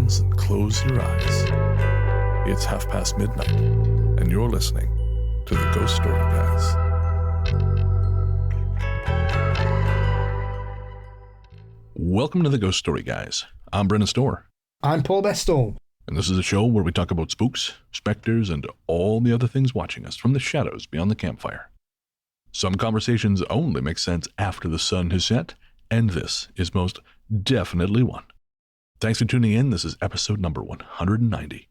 hands and close your eyes. It's midnight, and you're listening to the Ghost Story Guys. Welcome to the Ghost Story Guys. I'm Brennan Storr. I'm Paul Storm. And this is a show where we talk about spooks, specters, and all the other things watching us from the shadows beyond the campfire. Some conversations only make sense after the sun has set, and this is most definitely one. Thanks for tuning in. This is episode number 190.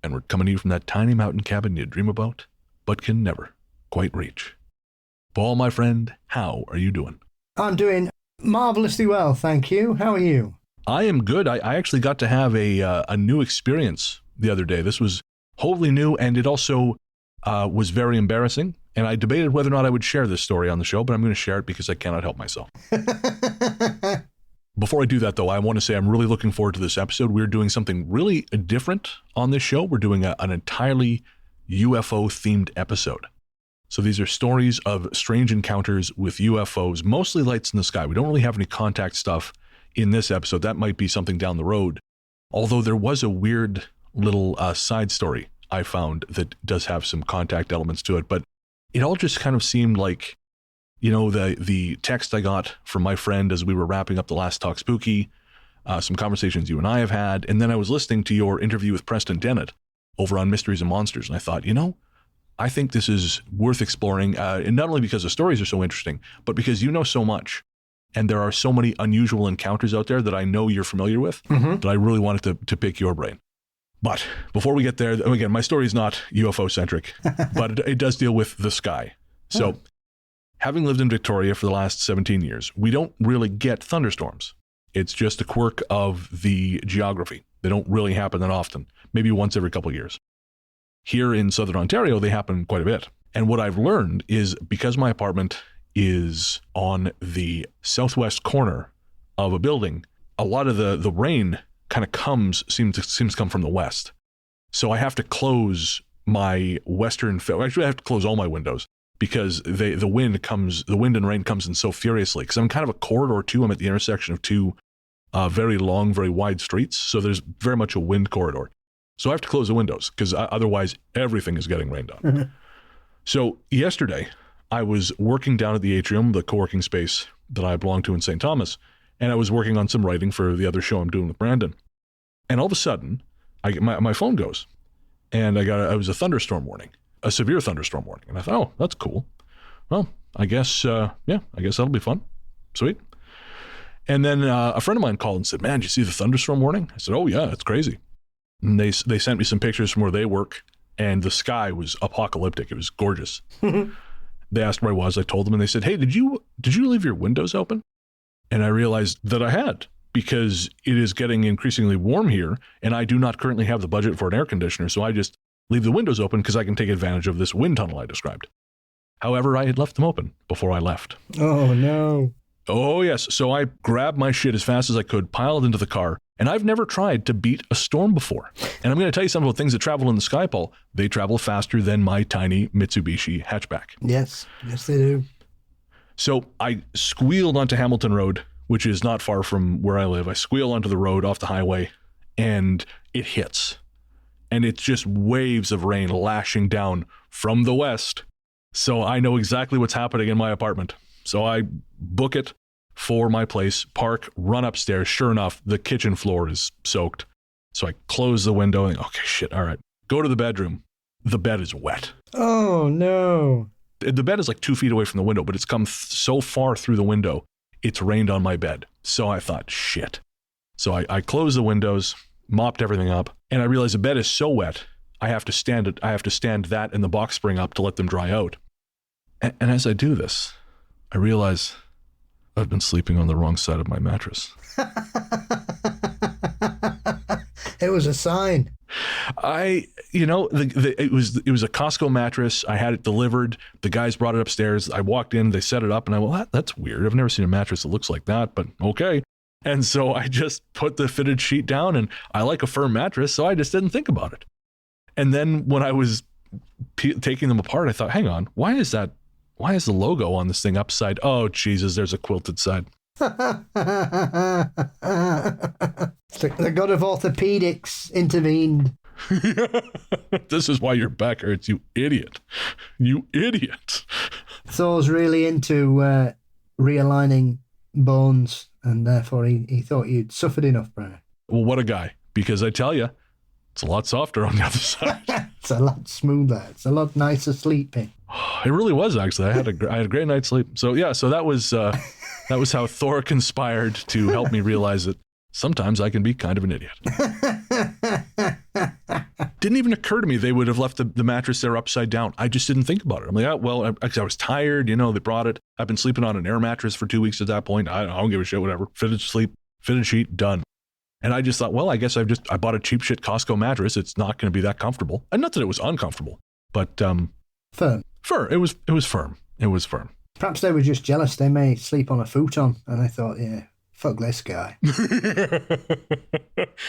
And we're coming to you from that tiny mountain cabin you dream about, but can never quite reach. Paul, my friend, how are you doing? I'm doing marvelously well, thank you. How are you? I am good. I actually got to have a new experience the other day. This was wholly new, and it also was very embarrassing. And I debated whether or not I would share this story on the show, but I'm going to share it because I cannot help myself. Before I do that, though, I want to say I'm really looking forward to this episode. We're doing something really different on this show. We're doing an entirely UFO-themed episode. So these are stories of strange encounters with UFOs, mostly lights in the sky. We don't really have any contact stuff in this episode. That might be something down the road. Although there was a weird little side story I found that does have some contact elements to it. But it all just kind of seemed like, you know, the text I got from my friend as we were wrapping up the last Talk Spooky, some conversations you and I have had, and then I was listening to your interview with Preston Dennett over on Mysteries and Monsters, and I thought, you know, I think this is worth exploring, and not only because the stories are so interesting, but because you know so much, and there are so many unusual encounters out there that I know you're familiar with, that I really wanted to pick your brain. But before we get there, again, my story is not UFO-centric, but it does deal with the sky. So, having lived in Victoria for the last 17 years, we don't really get thunderstorms. It's just a quirk of the geography. They don't really happen that often, maybe once every couple of years. Here in Southern Ontario, they happen quite a bit. And what I've learned is because my apartment is on the southwest corner of a building, a lot of the rain kind of seems to come from the west. So I have to close my actually I have to close all my windows because the wind and rain comes in so furiously. Because I'm kind of a corridor too. I'm at the intersection of two very long, very wide streets. So there's very much a wind corridor. So I have to close the windows because otherwise everything is getting rained on. So yesterday I was working down at the atrium, the co-working space that I belong to in St. Thomas, and I was working on some writing for the other show I'm doing with Brandon. And all of a sudden, my phone goes, and it was a thunderstorm warning, a severe thunderstorm warning. And I thought, oh, that's cool. Well, I guess that'll be fun. Sweet. And then a friend of mine called and said, man, did you see the thunderstorm warning? I said, oh yeah, it's crazy. And they sent me some pictures from where they work, and the sky was apocalyptic. It was gorgeous. They asked where I was. I told them, and they said, hey, did you leave your windows open? And I realized that I had, because it is getting increasingly warm here, and I do not currently have the budget for an air conditioner, so I just leave the windows open because I can take advantage of this wind tunnel I described. However, I had left them open before I left. Oh, no. Oh, yes. So I grabbed my shit as fast as I could, piled into the car, and I've never tried to beat a storm before. And I'm going to tell you some of the things that travel in the sky, Paul. They travel faster than my tiny Mitsubishi hatchback. Yes, they do. So I squealed onto Hamilton Road, which is not far from where I live. I squeal onto the road off the highway, and it hits. And it's just waves of rain lashing down from the west. So I know exactly what's happening in my apartment. So I book it for my place, park, run upstairs. Sure enough, the kitchen floor is soaked. So I close the window and okay, shit, all right. Go to the bedroom. The bed is wet. Oh, no. The bed is like 2 feet away from the window, but it's come so far through the window, it's rained on my bed. So I thought, shit. So I closed the windows, mopped everything up, and I realized the bed is so wet, I have to stand that and the box spring up to let them dry out. And as I do this, I realize I've been sleeping on the wrong side of my mattress. It was a sign. It was a Costco mattress. I had it delivered. The guys brought it upstairs. I walked in, they set it up, and I went, well, that's weird. I've never seen a mattress that looks like that, but okay. And so I just put the fitted sheet down, and I like a firm mattress, so I just didn't think about it. And then when I was taking them apart, I thought, hang on, why is the logo on this thing upside? Oh, Jesus, there's a quilted side. The god of orthopedics intervened. This is why your back hurts, you idiot. You idiot. Thor's really into realigning bones, and therefore he thought you'd suffered enough, Brennan. Well, what a guy. Because I tell you, it's a lot softer on the other side. It's a lot smoother. It's a lot nicer sleeping. It really was, actually. I had a great night's sleep. So yeah, so that was how Thor conspired to help me realize that sometimes I can be kind of an idiot. Didn't even occur to me they would have left the mattress there upside down. I just didn't think about it. I'm like, oh, well, I was tired. They brought it. I've been sleeping on an air mattress for 2 weeks at that point. I don't give a shit, whatever. Fitted sheet, done. And I just thought, well, I guess I bought a cheap shit Costco mattress. It's not going to be that comfortable. And not that it was uncomfortable, but Firm. It was firm. It was firm. Perhaps they were just jealous. They may sleep on a futon, and I thought, yeah, fuck this guy.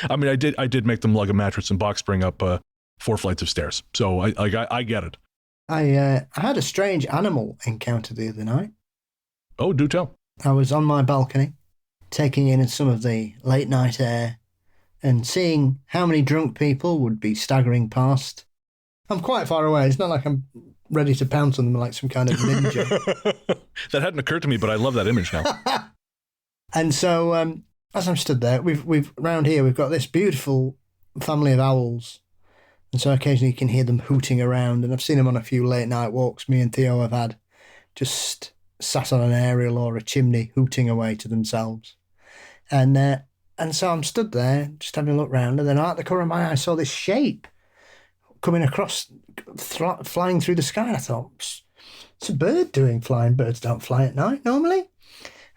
I mean, I did make them lug a mattress and box spring up 4 flights of stairs. So I get it. I had a strange animal encounter the other night. Oh, do tell. I was on my balcony, taking in some of the late night air and seeing how many drunk people would be staggering past. I'm quite far away. It's not like I'm ready to pounce on them like some kind of ninja. That hadn't occurred to me, but I love that image now. And so as I'm stood there, we've round here, we've got this beautiful family of owls. And so occasionally you can hear them hooting around. And I've seen them on a few late night walks me and Theo have had, just sat on an aerial or a chimney hooting away to themselves. And so I'm stood there just having a look round, and then out the corner of my eye I saw this shape coming across, flying through the sky. And I thought, it's a bird doing flying. Birds don't fly at night normally.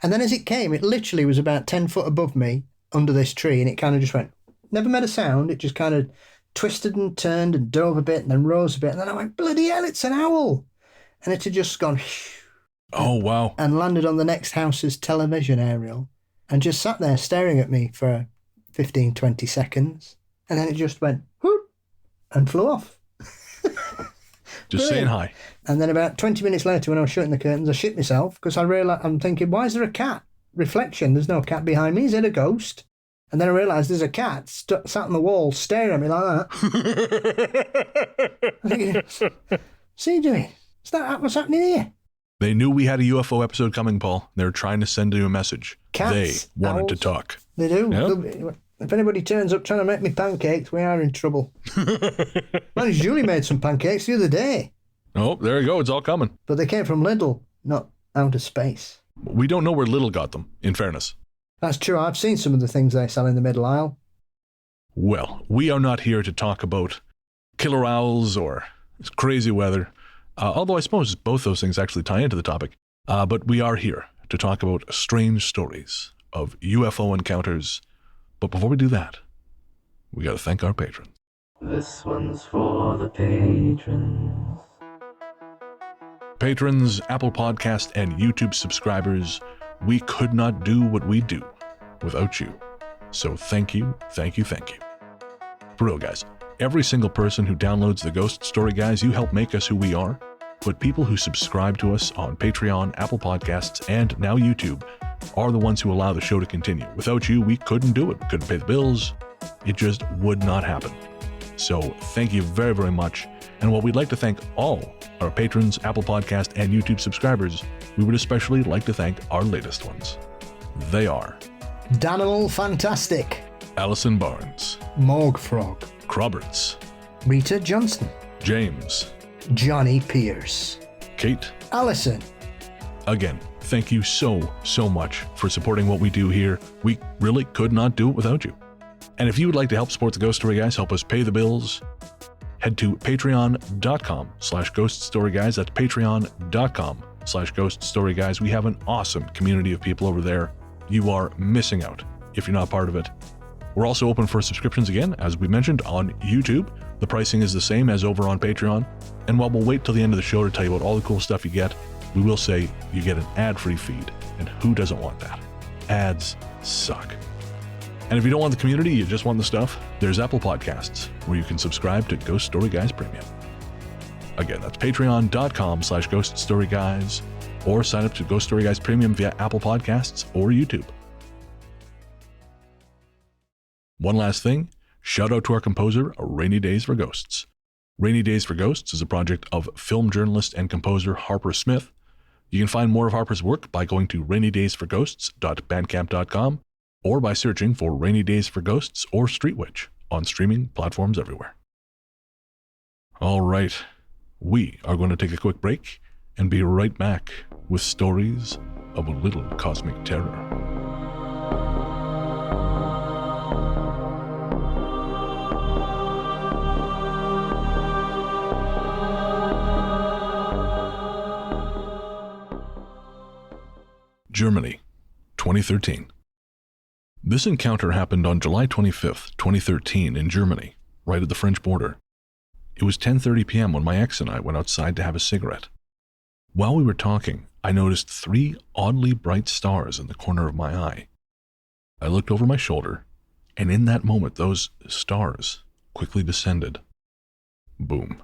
And then as it came, it literally was about 10 foot above me under this tree, and it kind of just went, never made a sound. It just kind of twisted and turned and dove a bit and then rose a bit. And then I went, bloody hell, it's an owl. And it had just gone, oh, wow. And landed on the next house's television aerial and just sat there staring at me for 15, 20 seconds. And then it just went, whoop, and flew off. Just saying hi. And then about 20 minutes later, when I was shutting the curtains, I shit myself because I realised, I'm thinking, why is there a cat? Reflection, there's no cat behind me. Is it a ghost? And then I realised there's a cat sat on the wall staring at me like that. I'm thinking, what's he doing? What's happening here? They knew we had a UFO episode coming, Paul. They were trying to send you a message. Cats, they wanted owls, to talk. They do. Yep. If anybody turns up trying to make me pancakes, we are in trouble. Man, Julie made some pancakes the other day. Oh, there you go. It's all coming. But they came from Lidl, not outer space. We don't know where Lidl got them, in fairness. That's true. I've seen some of the things they sell in the middle aisle. Well, we are not here to talk about killer owls or crazy weather, although I suppose both those things actually tie into the topic. But we are here to talk about strange stories of UFO encounters. But before we do that, we got to thank our patrons. This one's for the patrons. Patrons, Apple Podcast, and YouTube subscribers, we could not do what we do without you. So thank you, thank you, thank you. For real, guys, every single person who downloads the Ghost Story Guys, you help make us who we are. But people who subscribe to us on Patreon, Apple Podcasts, and now YouTube are the ones who allow the show to continue. Without you, we couldn't do it. We couldn't pay the bills. It just would not happen. So thank you very, very much. And while we'd like to thank all our patrons, Apple Podcast, and YouTube subscribers, we would especially like to thank our latest ones. They are Danimal Fantastic, Alison Barnes, Morg Frog, Roberts, Rita Johnston, James, Johnny Pierce, Kate, Alison. Again, thank you so much for supporting what we do here. We really could not do it without you. And if you would like to help support the Ghost Story Guys, help us pay the bills, head to patreon.com/ghoststoryguys. That's patreon.com/ghoststoryguys. We have an awesome community of people over there. You are missing out if you're not part of it. We're also open for subscriptions again, as we mentioned, on YouTube. The pricing is the same as over on Patreon. And while we'll wait till the end of the show to tell you about all the cool stuff you get, we will say you get an ad-free feed. And who doesn't want that? Ads suck. And if you don't want the community, you just want the stuff, there's Apple Podcasts, where you can subscribe to Ghost Story Guys Premium. Again, that's patreon.com/ghoststoryguys, or sign up to Ghost Story Guys Premium via Apple Podcasts or YouTube. One last thing, shout out to our composer, Rainy Days for Ghosts. Rainy Days for Ghosts is a project of film journalist and composer Harper Smith. You can find more of Harper's work by going to rainydaysforghosts.bandcamp.com or by searching for Rainy Days for Ghosts or Street Witch on streaming platforms everywhere. All right, we are going to take a quick break and be right back with stories of a little cosmic terror. Germany, 2013. This encounter happened on July 25th, 2013 in Germany, right at the French border. It was 10:30 p.m. when my ex and I went outside to have a cigarette. While we were talking, I noticed 3 oddly bright stars in the corner of my eye. I looked over my shoulder, and in that moment those stars quickly descended. Boom.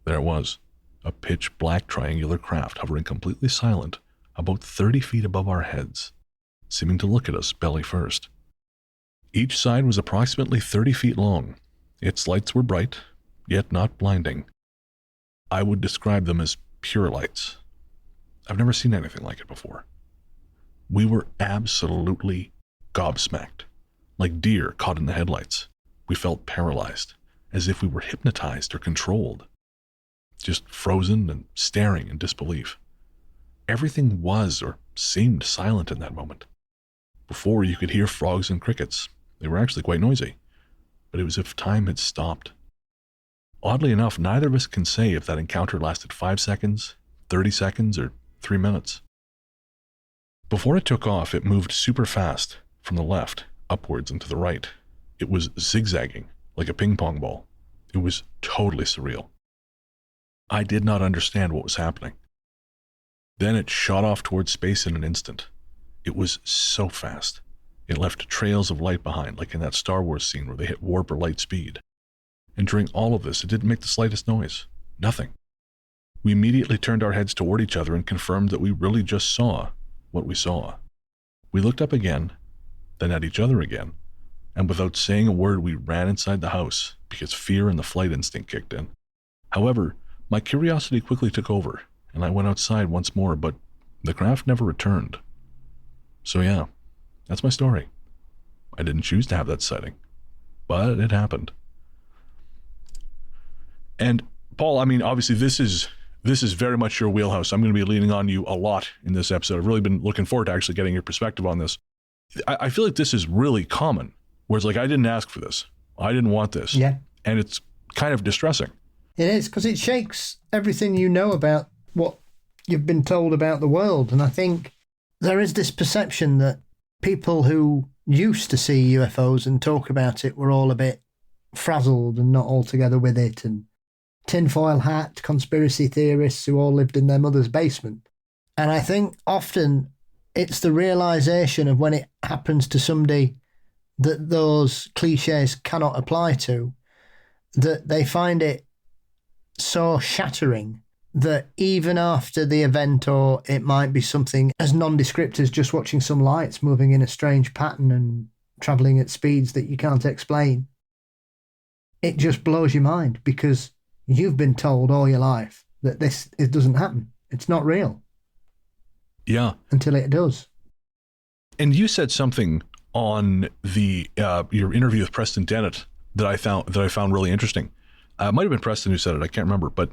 There it was, a pitch black triangular craft hovering completely silent about 30 feet above our heads, seeming to look at us belly first. Each side was approximately 30 feet long. Its lights were bright, yet not blinding. I would describe them as pure lights. I've never seen anything like it before. We were absolutely gobsmacked, like deer caught in the headlights. We felt paralyzed, as if we were hypnotized or controlled, just frozen and staring in disbelief. Everything was or seemed silent in that moment. Before, you could hear frogs and crickets. They were actually quite noisy, but it was as if time had stopped. Oddly enough, neither of us can say if that encounter lasted 5 seconds, 30 seconds, or 3 minutes. Before it took off, it moved super fast from the left, upwards and to the right. It was zigzagging like a ping pong ball. It was totally surreal. I did not understand what was happening. Then it shot off towards space in an instant. It was so fast. It left trails of light behind, like in that Star Wars scene where they hit warp or light speed. And during all of this, it didn't make the slightest noise. Nothing. We immediately turned our heads toward each other and confirmed that we really just saw what we saw. We looked up again, then at each other again, and without saying a word, we ran inside the house because fear and the flight instinct kicked in. However, my curiosity quickly took over, and I went outside once more, but the craft never returned. So yeah, that's my story. I didn't choose to have that sighting, but it happened. And Paul, I mean, obviously this is very much your wheelhouse. I'm going to be leaning on you a lot in this episode. I've really been looking forward to actually getting your perspective on this. I feel like this is really common, where it's like, I didn't ask for this. I didn't want this. Yeah. And it's kind of distressing. It is, because it shakes everything you know about what you've been told about the world. And I think there is this perception that people who used to see UFOs and talk about it were all a bit frazzled and not altogether with it, and tinfoil hat conspiracy theorists who all lived in their mother's basement. And I think often it's the realization of when it happens to somebody that those cliches cannot apply to, that they find it so shattering that even after the event, or it might be something as nondescript as just watching some lights moving in a strange pattern and travelling at speeds that you can't explain, it just blows your mind because you've been told all your life that it doesn't happen. It's not real. Yeah. Until it does. And you said something on the your interview with Preston Dennett that I found really interesting. It might have been Preston who said it. I can't remember, but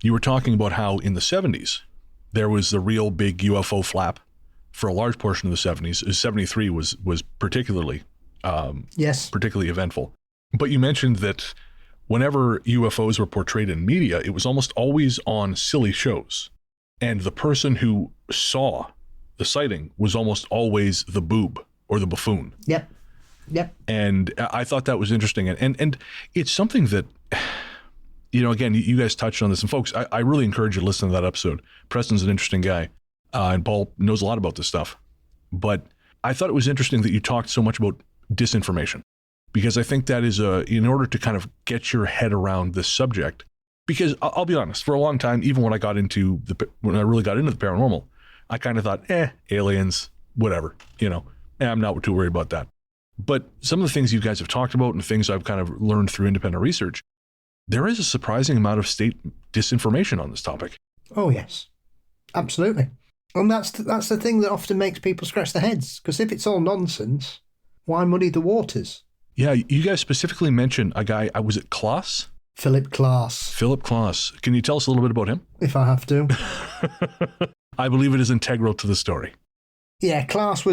you were talking about how in the 70s there was the real big UFO flap for a large portion of the 70s. 73 was particularly particularly eventful. But you mentioned that whenever UFOs were portrayed in media, it was almost always on silly shows. And the person who saw the sighting was almost always the boob or the buffoon. Yep. And I thought that was interesting. And it's something that, you know, again, you guys touched on this. And folks, I really encourage you to listen to that episode. Preston's an interesting guy. And Paul knows a lot about this stuff. But I thought it was interesting that you talked so much about disinformation. Because I think that is in order to kind of get your head around this subject, because I'll be honest, for a long time, even when I really got into the paranormal, I kind of thought, aliens, whatever, I'm not too worried about that. But some of the things you guys have talked about and things I've kind of learned through independent research, there is a surprising amount of state disinformation on this topic. Oh, yes. Absolutely. And that's the thing that often makes people scratch their heads, because if it's all nonsense, why muddy the waters? Yeah, you guys specifically mentioned a guy, was it Klaas? Philip Klaas. Philip Klaas. Can you tell us a little bit about him? If I have to. I believe it is integral to the story. Yeah, Klaas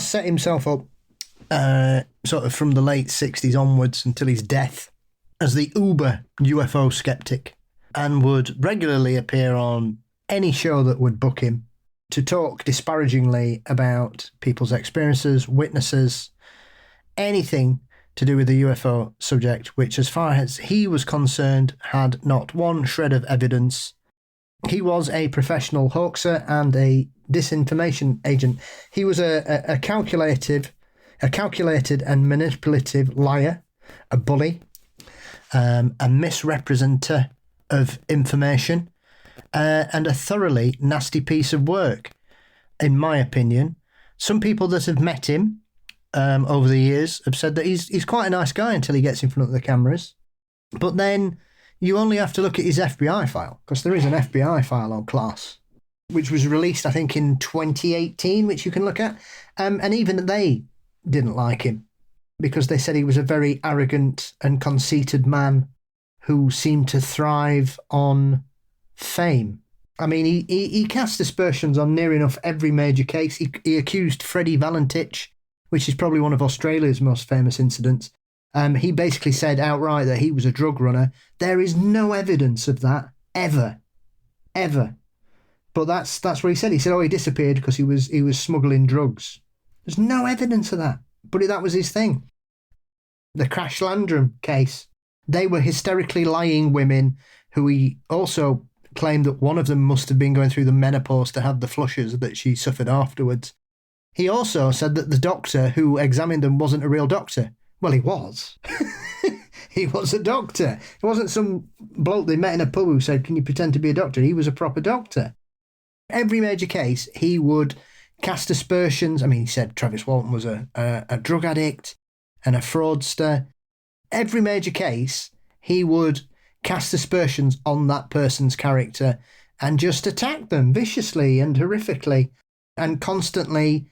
set himself up sort of from the late 60s onwards until his death as the uber UFO skeptic, and would regularly appear on any show that would book him to talk disparagingly about people's experiences, witnesses, anything to do with the UFO subject, which, as far as he was concerned, had not one shred of evidence. He was a professional hoaxer and a disinformation agent. He was a calculated and manipulative liar, a bully, a misrepresenter of information, and a thoroughly nasty piece of work, in my opinion. Some people that have met him over the years have said that he's quite a nice guy until he gets in front of the cameras. But then you only have to look at his FBI file, because there is an FBI file on Klaas, which was released, I think, in 2018, which you can look at. And even they didn't like him, because they said he was a very arrogant and conceited man who seemed to thrive on fame. I mean, he cast aspersions on near enough every major case. He accused Freddie Valentich, which is probably one of Australia's most famous incidents. He basically said outright that he was a drug runner. There is no evidence of that, ever. But that's what he said. He said, he disappeared because he was smuggling drugs. There's no evidence of that. But that was his thing. The Crash Landrum case. They were hysterically lying women who he also claimed that one of them must have been going through the menopause to have the flushes that she suffered afterwards. He also said that the doctor who examined them wasn't a real doctor. Well, he was. He was a doctor. It wasn't some bloke they met in a pub who said, "Can you pretend to be a doctor?" He was a proper doctor. Every major case, he would cast aspersions. I mean, he said Travis Walton was a drug addict and a fraudster. Every major case, he would cast aspersions on that person's character and just attack them viciously and horrifically, and constantly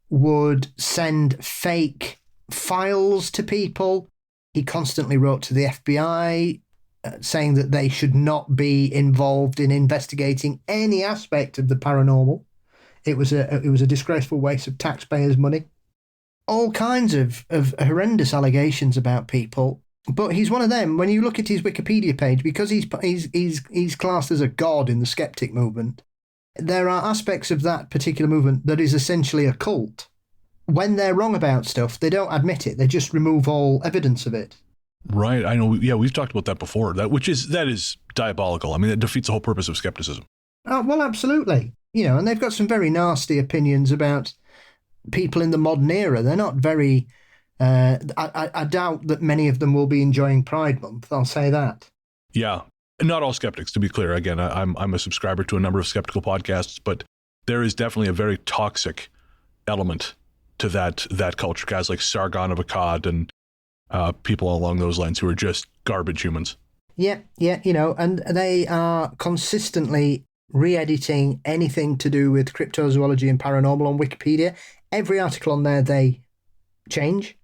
would send fake files to people. He constantly wrote to the FBI saying that they should not be involved in investigating any aspect of the paranormal. It was a disgraceful waste of taxpayers' money. All kinds of horrendous allegations about people. But he's one of them. When you look at his Wikipedia page, because he's classed as a god in the skeptic movement, there are aspects of that particular movement that is essentially a cult. When they're wrong about stuff, they don't admit it. They just remove all evidence of it. Right. I know. Yeah, we've talked about that before. That is diabolical. I mean, that defeats the whole purpose of skepticism. Oh, well, absolutely. And they've got some very nasty opinions about people in the modern era. They're not very... I doubt that many of them will be enjoying Pride Month. I'll say that. Yeah. Not all skeptics, to be clear. Again, I'm a subscriber to a number of skeptical podcasts, but there is definitely a very toxic element to that culture. Guys like Sargon of Akkad and people along those lines who are just garbage humans. Yeah, and they are consistently re-editing anything to do with cryptozoology and paranormal on Wikipedia. Every article on there they change,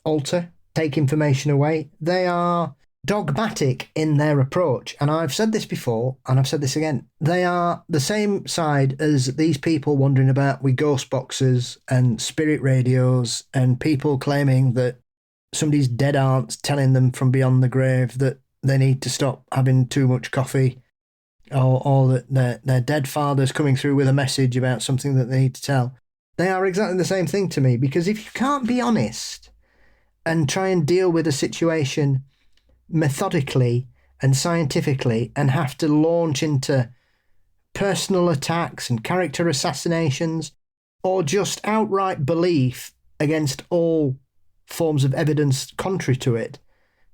alter, take information away. They are dogmatic in their approach. And I've said this before, and I've said this again. They are the same side as these people wandering about with ghost boxes and spirit radios and people claiming that somebody's dead aunt's telling them from beyond the grave that they need to stop having too much coffee, or that their dead father's coming through with a message about something that they need to tell. They are exactly the same thing to me, because if you can't be honest and try and deal with a situation methodically and scientifically and have to launch into personal attacks and character assassinations, or just outright belief against all forms of evidence contrary to it,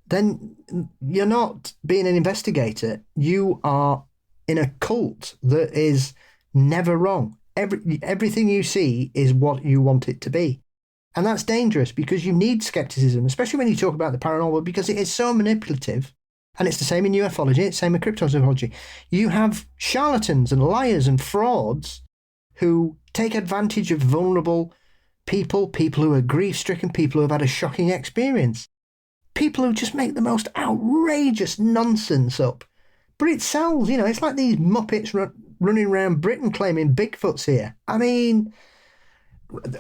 then you're not being an investigator. You are in a cult that is never wrong. Everything you see is what you want it to be. And that's dangerous because you need skepticism, especially when you talk about the paranormal, because it is so manipulative. And it's the same in ufology, it's the same in cryptozoology. You have charlatans and liars and frauds who take advantage of vulnerable people who are grief-stricken, people who have had a shocking experience. People who just make the most outrageous nonsense up. But it sells, it's like these Muppets running around Britain claiming Bigfoot's here. I mean,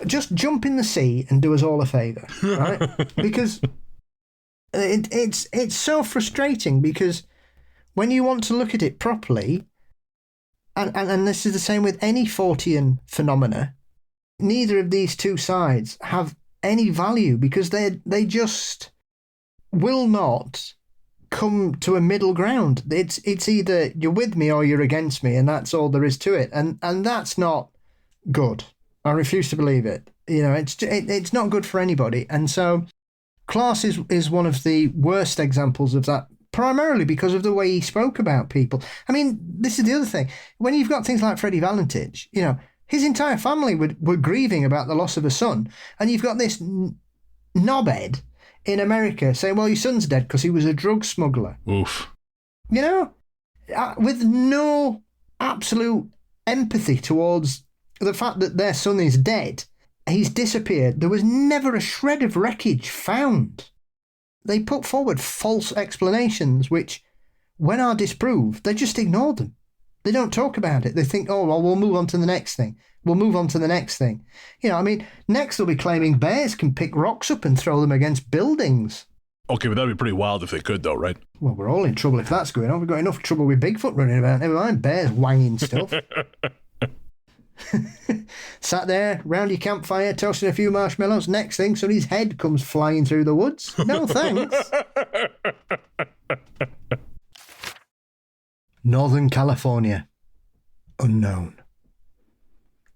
just jump in the sea and do us all a favour, right? Because it's so frustrating, because when you want to look at it properly, and this is the same with any Fortean phenomena, neither of these two sides have any value, because they just will not come to a middle ground. It's either you're with me or you're against me, and that's all there is to it. And that's not good. I refuse to believe it. It's not good for anybody. And so Klaas is one of the worst examples of that, primarily because of the way he spoke about people. I mean, this is the other thing. When you've got things like Freddie Valentich, his entire family were grieving about the loss of a son, and you've got this knobhead in America saying, well, your son's dead because he was a drug smuggler. Oof. With no absolute empathy towards the fact that their son is dead. He's disappeared. There was never a shred of wreckage found. They put forward false explanations, which, when are disproved, they just ignore them. They don't talk about it. They think, oh, well, we'll move on to the next thing. We'll move on to the next thing. Next they'll be claiming bears can pick rocks up and throw them against buildings. Okay, but that'd be pretty wild if they could, though, right? Well, we're all in trouble if that's going on. We've got enough trouble with Bigfoot running about. Never mind bears wanging stuff. Sat there round your campfire toasting a few marshmallows. Next thing, somebody's head comes flying through the woods. No thanks. Northern California. Unknown.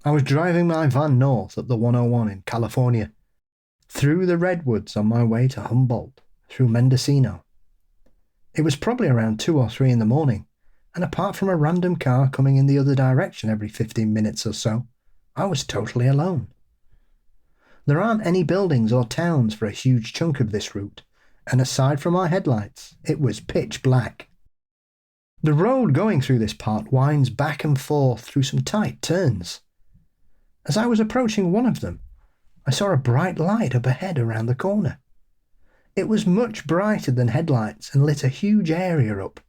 I was driving my van north up the 101 in California, through the redwoods on my way to Humboldt, through Mendocino. It was probably around 2 or 3 in the morning, and apart from a random car coming in the other direction every 15 minutes or so, I was totally alone. There aren't any buildings or towns for a huge chunk of this route, and aside from my headlights, it was pitch black. The road going through this part winds back and forth through some tight turns. As I was approaching one of them, I saw a bright light up ahead around the corner. It was much brighter than headlights and lit a huge area up,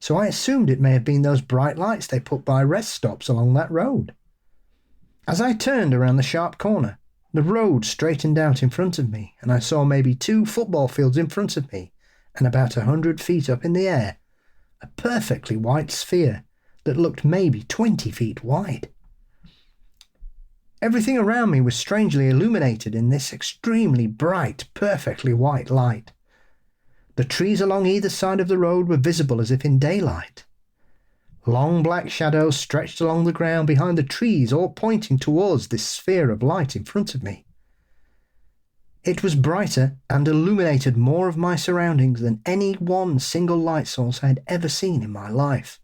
so I assumed it may have been those bright lights they put by rest stops along that road. As I turned around the sharp corner, the road straightened out in front of me, and I saw maybe 2 football fields in front of me, and about 100 feet up in the air, a perfectly white sphere that looked maybe 20 feet wide. Everything around me was strangely illuminated in this extremely bright, perfectly white light. The trees along either side of the road were visible as if in daylight. Long black shadows stretched along the ground behind the trees, all pointing towards this sphere of light in front of me. It was brighter and illuminated more of my surroundings than any one single light source I had ever seen in my life.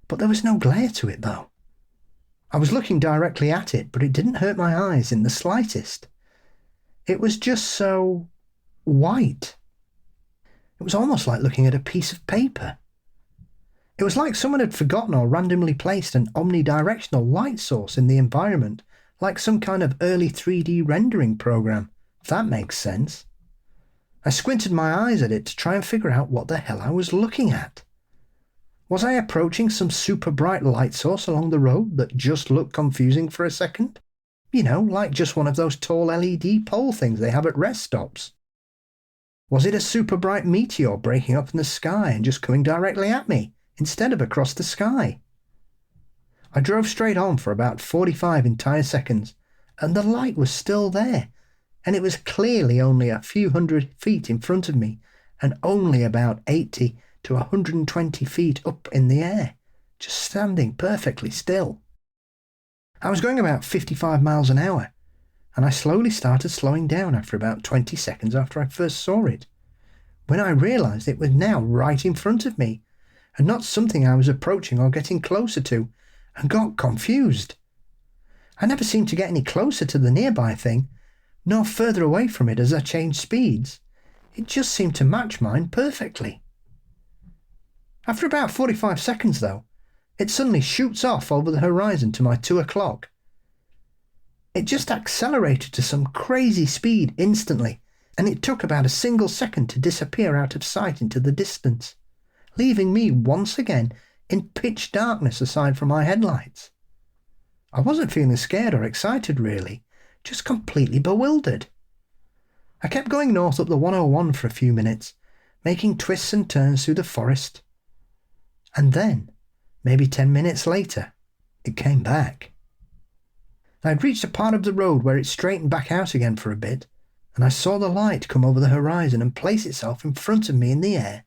But there was no glare to it, though. I was looking directly at it, but it didn't hurt my eyes in the slightest. It was just so white. It was almost like looking at a piece of paper. It was like someone had forgotten or randomly placed an omnidirectional light source in the environment, like some kind of early 3D rendering program, if that makes sense. I squinted my eyes at it to try and figure out what the hell I was looking at. Was I approaching some super bright light source along the road that just looked confusing for a second? Like just one of those tall LED pole things they have at rest stops. Was it a super bright meteor breaking up in the sky and just coming directly at me, instead of across the sky? I drove straight on for about 45 entire seconds, and the light was still there, and it was clearly only a few 100 feet in front of me, and only about 80 to 120 feet up in the air, just standing perfectly still. I was going about 55 miles an hour, and I slowly started slowing down after about 20 seconds after I first saw it, when I realised it was now right in front of me, and not something I was approaching or getting closer to, and got confused. I never seemed to get any closer to the nearby thing, no further away from it as I changed speeds. It just seemed to match mine perfectly. After about 45 seconds, though, it suddenly shoots off over the horizon to my 2 o'clock. It just accelerated to some crazy speed instantly, and it took about a single second to disappear out of sight into the distance, leaving me once again in pitch darkness aside from my headlights. I wasn't feeling scared or excited really, just completely bewildered. I kept going north up the 101 for a few minutes, making twists and turns through the forest. And then, maybe 10 minutes later, it came back. I'd reached a part of the road where it straightened back out again for a bit, and I saw the light come over the horizon and place itself in front of me in the air,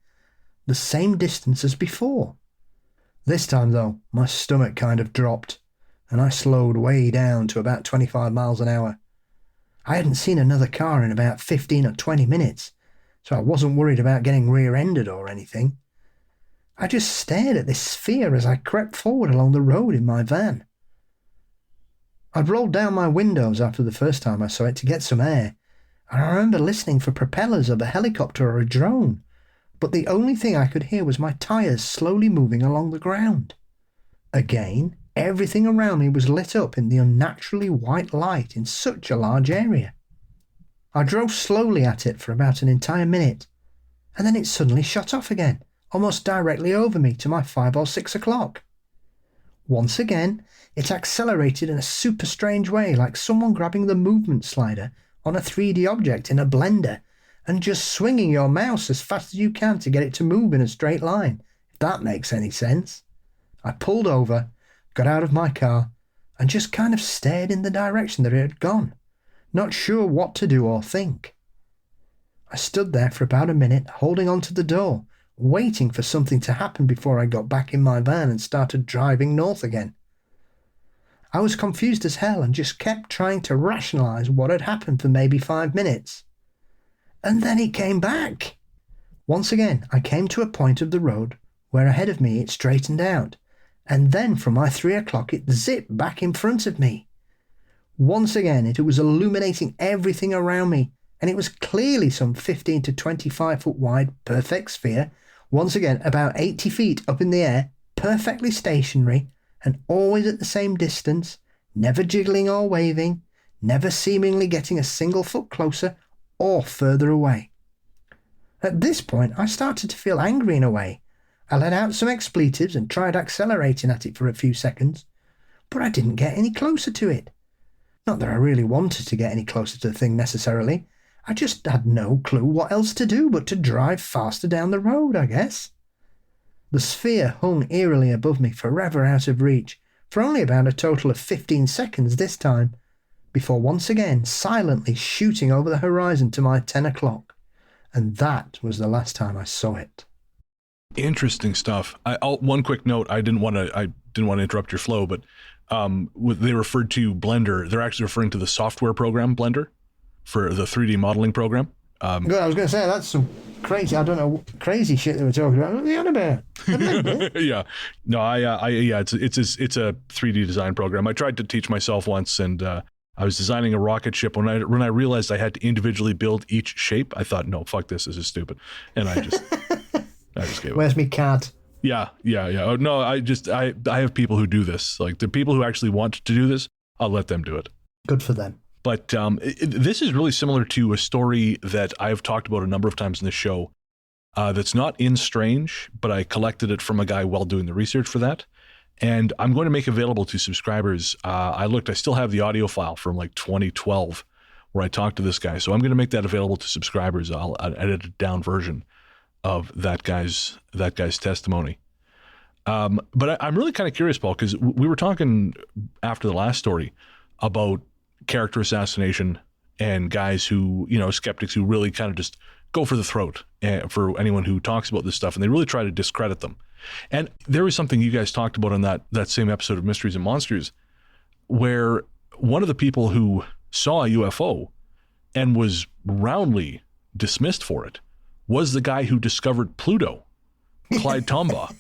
the same distance as before. This time, though, my stomach kind of dropped, and I slowed way down to about 25 miles an hour. I hadn't seen another car in about 15 or 20 minutes, so I wasn't worried about getting rear-ended or anything. I just stared at this sphere as I crept forward along the road in my van. I'd rolled down my windows after the first time I saw it to get some air, and I remember listening for propellers of a helicopter or a drone, but the only thing I could hear was my tyres slowly moving along the ground. Again, everything around me was lit up in the unnaturally white light in such a large area. I drove slowly at it for about an entire minute, and then it suddenly shot off again, almost directly over me to my 5 or 6 o'clock. Once again, it accelerated in a super strange way, like someone grabbing the movement slider on a 3D object in a blender and just swinging your mouse as fast as you can to get it to move in a straight line, if that makes any sense. I pulled over, got out of my car, and just kind of stared in the direction that it had gone, not sure what to do or think. I stood there for about a minute, holding onto the door, waiting for something to happen before I got back in my van and started driving north again. I was confused as hell and just kept trying to rationalize what had happened for maybe 5 minutes. And then it came back. Once again, I came to a point of the road where ahead of me it straightened out, and then from my 3 o'clock it zipped back in front of me. Once again, it was illuminating everything around me, and it was clearly some 15 to 25 foot wide, perfect sphere, once again about 80 feet up in the air, perfectly stationary, and always at the same distance, never jiggling or waving, never seemingly getting a single foot closer or further away. At this point, I started to feel angry in a way. I let out some expletives and tried accelerating at it for a few seconds, but I didn't get any closer to it. Not that I really wanted to get any closer to the thing necessarily. I just had no clue what else to do but to drive faster down the road, I guess. The sphere hung eerily above me, forever out of reach, for only about a total of 15 seconds this time, before once again silently shooting over the horizon to my 10 o'clock. And that was the last time I saw it. Interesting stuff. One quick note. I didn't want to interrupt your flow, but they referred to Blender. They're actually referring to the software program Blender for the 3D modeling program. Good, I was going to say, that's some crazy, I don't know, crazy shit they were talking about. What are they on about? Yeah. No, it's a 3D design program. I tried to teach myself once, and I was designing a rocket ship. When I realized I had to individually build each shape, I thought, no, fuck this is stupid. And I just gave up. Where's me CAD? Yeah. Oh, no, I have people who do this. Like, the people who actually want to do this, I'll let them do it. Good for them. But this is really similar to a story that I've talked about a number of times in this show that's not in Strange, but I collected it from a guy while doing the research for that. And I'm going to make available to subscribers. I still have the audio file from like 2012 where I talked to this guy. So I'm going to make that available to subscribers. I'll edit a down version of that guy's testimony. But I'm really kind of curious, Paul, because we were talking after the last story about character assassination and guys who, skeptics who really kind of just go for the throat for anyone who talks about this stuff, and they really try to discredit them. And there was something you guys talked about on that same episode of Mysteries and Monsters, where one of the people who saw a UFO and was roundly dismissed for it was the guy who discovered Pluto, Clyde Tombaugh.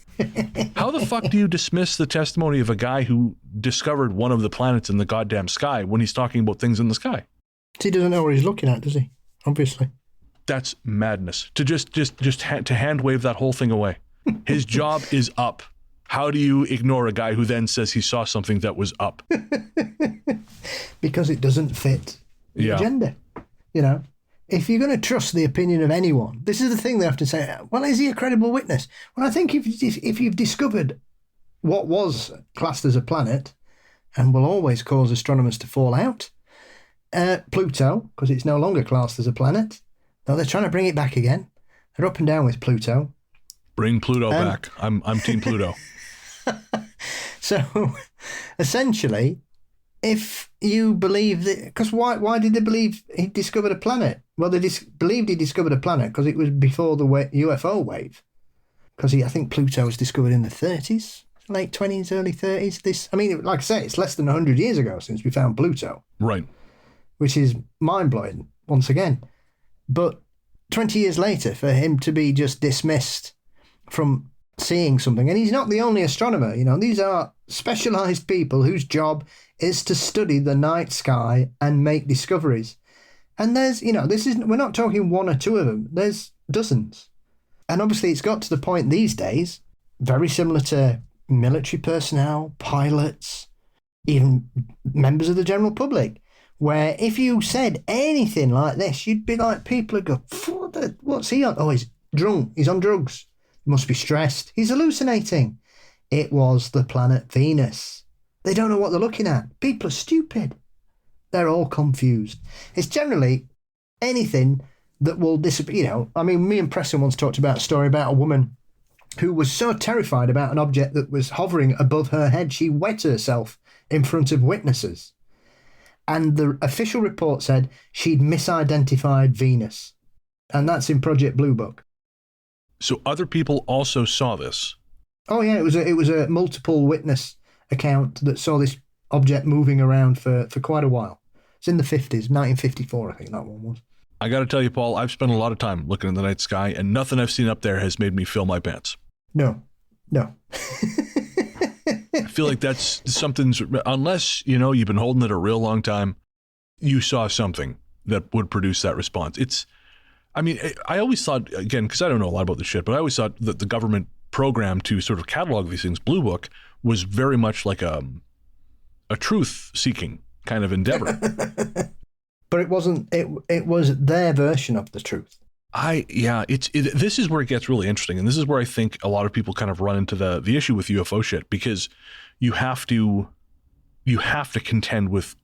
How the fuck do you dismiss the testimony of a guy who discovered one of the planets in the goddamn sky when he's talking about things in the sky? He doesn't know what he's looking at, does he? Obviously. That's madness. To to hand wave that whole thing away. His job is up. How do you ignore a guy who then says he saw something that was up? Because it doesn't fit the agenda. You know, if you're going to trust the opinion of anyone, this is the thing they have to say, well, is he a credible witness? Well, I think if you've discovered what was classed as a planet and will always cause astronomers to fall out, Pluto, because it's no longer classed as a planet, though they're trying to bring it back again. They're up and down with Pluto. Bring Pluto back. I'm Team Pluto. So, essentially, if you believe that... Because why did they believe he discovered a planet? Well, they believed he discovered a planet because it was before the UFO wave. Because I think Pluto was discovered in the 30s, late 20s, early 30s. Like I say, it's less than 100 years ago since we found Pluto. Right. Which is mind-blowing, once again. But 20 years later, for him to be just dismissed from seeing something, and he's not the only astronomer, you know, these are specialised people whose job is to study the night sky and make discoveries. And there's, you know, we're not talking one or two of them, there's dozens. And obviously it's got to the point these days, very similar to military personnel, pilots, even members of the general public, where if you said anything like this, you'd be like, people would go, what's he on? Oh, he's drunk, he's on drugs. He must be stressed. He's hallucinating. It was the planet Venus. They don't know what they're looking at. People are stupid. They're all confused. It's generally anything that will disappear. You know, I mean, me and Preston once talked about a story about a woman who was so terrified about an object that was hovering above her head, she wet herself in front of witnesses. And the official report said she'd misidentified Venus. And that's in Project Blue Book. So other people also saw this. Oh yeah, it was a multiple witness account that saw this object moving around for quite a while. It's in the 50s, 1954, I think that one was. I got to tell you, Paul, I've spent a lot of time looking in the night sky, and nothing I've seen up there has made me fill my pants. No. I feel like that's something's, unless, you know, you've been holding it a real long time, you saw something that would produce that response. I always thought, again, because I don't know a lot about this shit, but I always thought that the government program to sort of catalog these things, Blue Book, was very much like a truth-seeking kind of endeavor. But it wasn't. It was their version of the truth. This is where it gets really interesting, and this is where I think a lot of people kind of run into the issue with UFO shit, because you have to contend with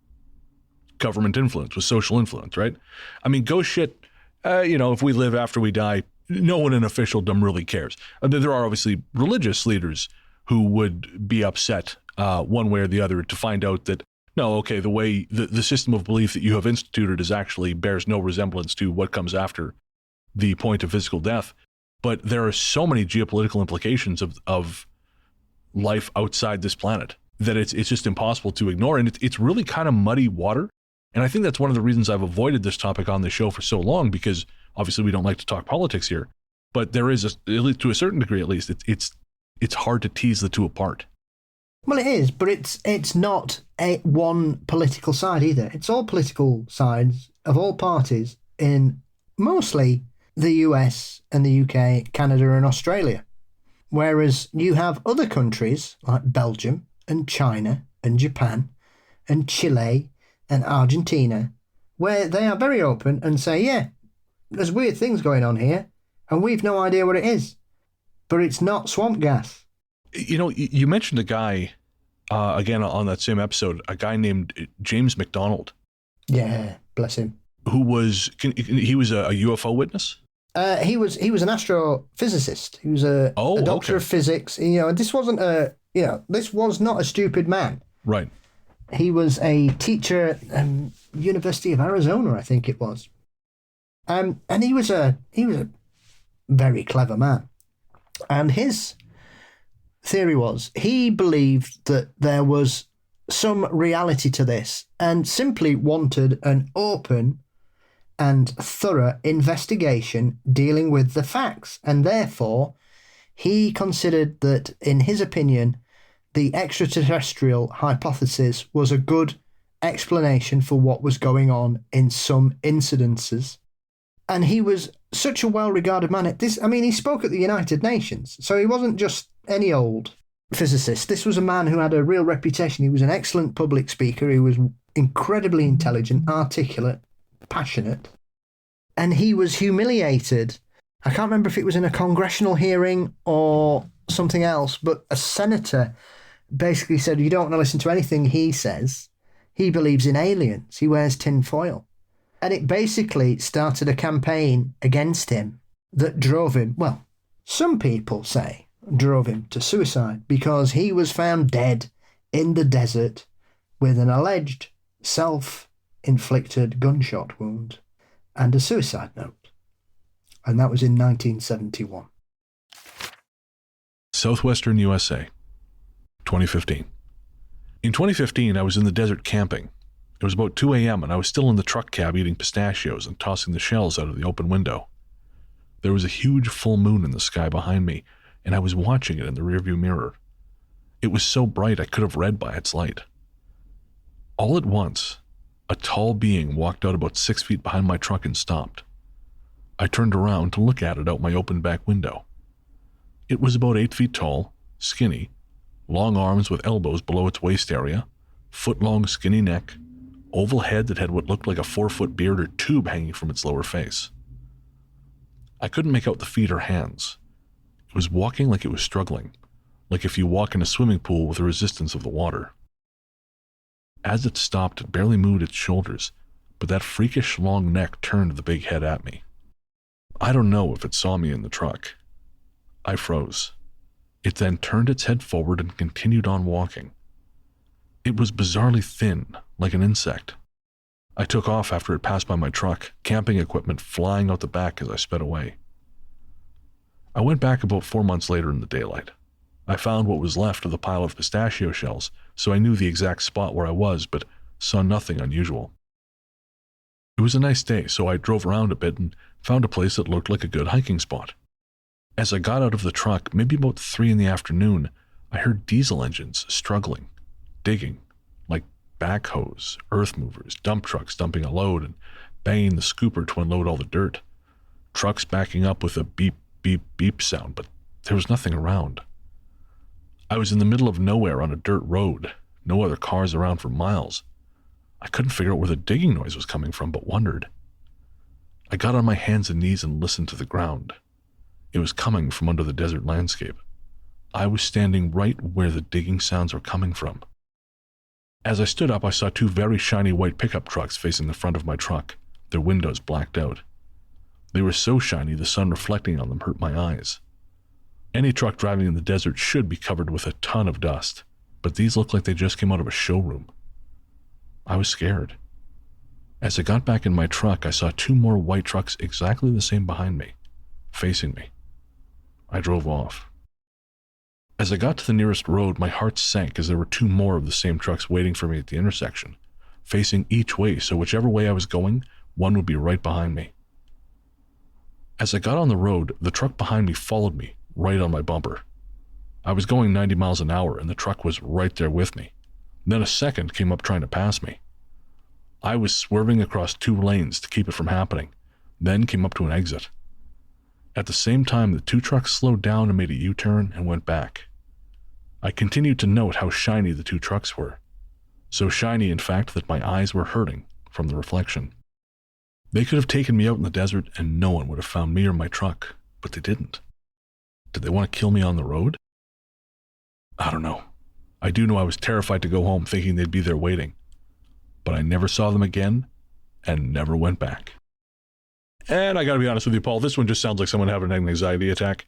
government influence, with social influence, right? I mean, ghost shit. If we live after we die, no one in officialdom really cares. There are obviously religious leaders who would be upset one way or the other to find out that, no, okay, the way the system of belief that you have instituted is actually bears no resemblance to what comes after the point of physical death. But there are so many geopolitical implications of life outside this planet that it's just impossible to ignore. And it's really kind of muddy water. And I think that's one of the reasons I've avoided this topic on the show for so long, because obviously we don't like to talk politics here. But there is, at least to a certain degree at least, it's hard to tease the two apart. Well, it is, but it's not one political side either. It's all political sides of all parties in mostly the US and the UK, Canada and Australia. Whereas you have other countries like Belgium and China and Japan and Chile and Argentina, where they are very open and say, yeah, there's weird things going on here and we've no idea what it is. But it's not swamp gas. You know, you mentioned a guy, again, on that same episode, a guy named James McDonald. Yeah, bless him. He was a UFO witness? He was an astrophysicist. He was a doctor of physics. You know, and this was not a stupid man. Right. He was a teacher at University of Arizona, I think it was. And he was a very clever man. And his theory was he believed that there was some reality to this and simply wanted an open and thorough investigation dealing with the facts. And therefore, he considered that, in his opinion, the extraterrestrial hypothesis was a good explanation for what was going on in some incidences. And he was such a well-regarded man. He spoke at the United Nations, so he wasn't just any old physicist. This was a man who had a real reputation. He was an excellent public speaker. He was incredibly intelligent, articulate, passionate. And he was humiliated. I can't remember if it was in a congressional hearing or something else, but a senator basically said, you don't want to listen to anything he says. He believes in aliens. He wears tin foil. And it basically started a campaign against him that drove him, well, some people say drove him to suicide, because he was found dead in the desert with an alleged self-inflicted gunshot wound and a suicide note. And that was in 1971. Southwestern USA, 2015. In 2015, I was in the desert camping. It was about 2 a.m. and I was still in the truck cab eating pistachios and tossing the shells out of the open window. There was a huge full moon in the sky behind me, and I was watching it in the rearview mirror. It was so bright I could have read by its light. All at once, a tall being walked out about 6 feet behind my truck and stopped. I turned around to look at it out my open back window. It was about 8 feet tall, skinny, long arms with elbows below its waist area, foot-long skinny neck, oval head that had what looked like a 4-foot beard or tube hanging from its lower face. I couldn't make out the feet or hands. It was walking like it was struggling, like if you walk in a swimming pool with the resistance of the water. As it stopped, it barely moved its shoulders, but that freakish long neck turned the big head at me. I don't know if it saw me in the truck. I froze. It then turned its head forward and continued on walking. It was bizarrely thin, like an insect. I took off after it passed by my truck, camping equipment flying out the back as I sped away. I went back about 4 months later in the daylight. I found what was left of the pile of pistachio shells, so I knew the exact spot where I was, but saw nothing unusual. It was a nice day, so I drove around a bit and found a place that looked like a good hiking spot. As I got out of the truck, maybe about 3 in the afternoon, I heard diesel engines struggling, digging, like backhoes, earth movers, dump trucks dumping a load and banging the scooper to unload all the dirt. Trucks backing up with a beep, beep, beep sound, but there was nothing around. I was in the middle of nowhere on a dirt road, no other cars around for miles. I couldn't figure out where the digging noise was coming from, but wondered. I got on my hands and knees and listened to the ground. It was coming from under the desert landscape. I was standing right where the digging sounds were coming from. As I stood up, I saw 2 very shiny white pickup trucks facing the front of my truck, their windows blacked out. They were so shiny the sun reflecting on them hurt my eyes. Any truck driving in the desert should be covered with a ton of dust, but these looked like they just came out of a showroom. I was scared. As I got back in my truck, I saw 2 more white trucks exactly the same behind me, facing me. I drove off. As I got to the nearest road, my heart sank as there were 2 more of the same trucks waiting for me at the intersection, facing each way, so whichever way I was going, one would be right behind me. As I got on the road, the truck behind me followed me, right on my bumper. I was going 90 miles an hour and the truck was right there with me. Then a second came up trying to pass me. I was swerving across 2 lanes to keep it from happening, then came up to an exit. At the same time, the 2 trucks slowed down and made a U-turn and went back. I continued to note how shiny the 2 trucks were. So shiny, in fact, that my eyes were hurting from the reflection. They could have taken me out in the desert and no one would have found me or my truck, but they didn't. Did they want to kill me on the road? I don't know. I do know I was terrified to go home thinking they'd be there waiting. But I never saw them again and never went back. And I gotta be honest with you, Paul, this one just sounds like someone having an anxiety attack.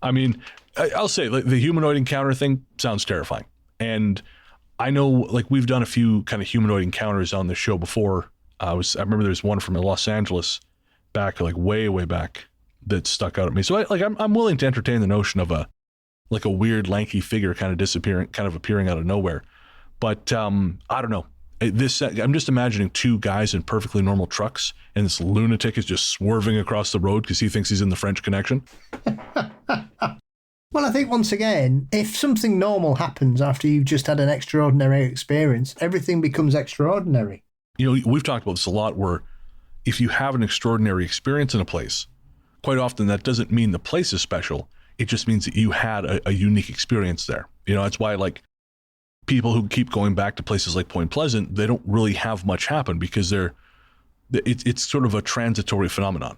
I mean, I'll say, like, the humanoid encounter thing sounds terrifying. And I know, like, we've done a few kind of humanoid encounters on this show before. I remember there's one from Los Angeles back, like way, way back, that stuck out at me. So I'm willing to entertain the notion of a weird lanky figure kind of appearing out of nowhere. But I don't know. I'm just imagining 2 guys in perfectly normal trucks, and this lunatic is just swerving across the road because he thinks he's in the French Connection. Well, I think once again, if something normal happens after you've just had an extraordinary experience, everything becomes extraordinary. You know, we've talked about this a lot where if you have an extraordinary experience in a place, quite often that doesn't mean the place is special. It just means that you had a unique experience there. You know, that's why like people who keep going back to places like Point Pleasant, they don't really have much happen because it's sort of a transitory phenomenon.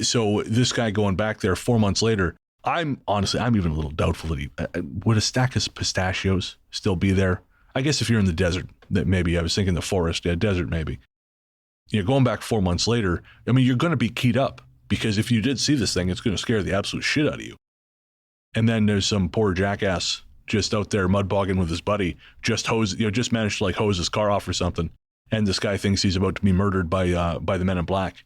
So this guy going back there 4 months later, I'm even a little doubtful that he would a stack of pistachios still be there. I guess if you're in the desert, that maybe. I was thinking the forest, yeah, desert maybe. You know, going back 4 months later, I mean, you're going to be keyed up because if you did see this thing, it's going to scare the absolute shit out of you. And then there's some poor jackass just out there mud bogging with his buddy, just managed to like hose his car off or something. And this guy thinks he's about to be murdered by the men in black.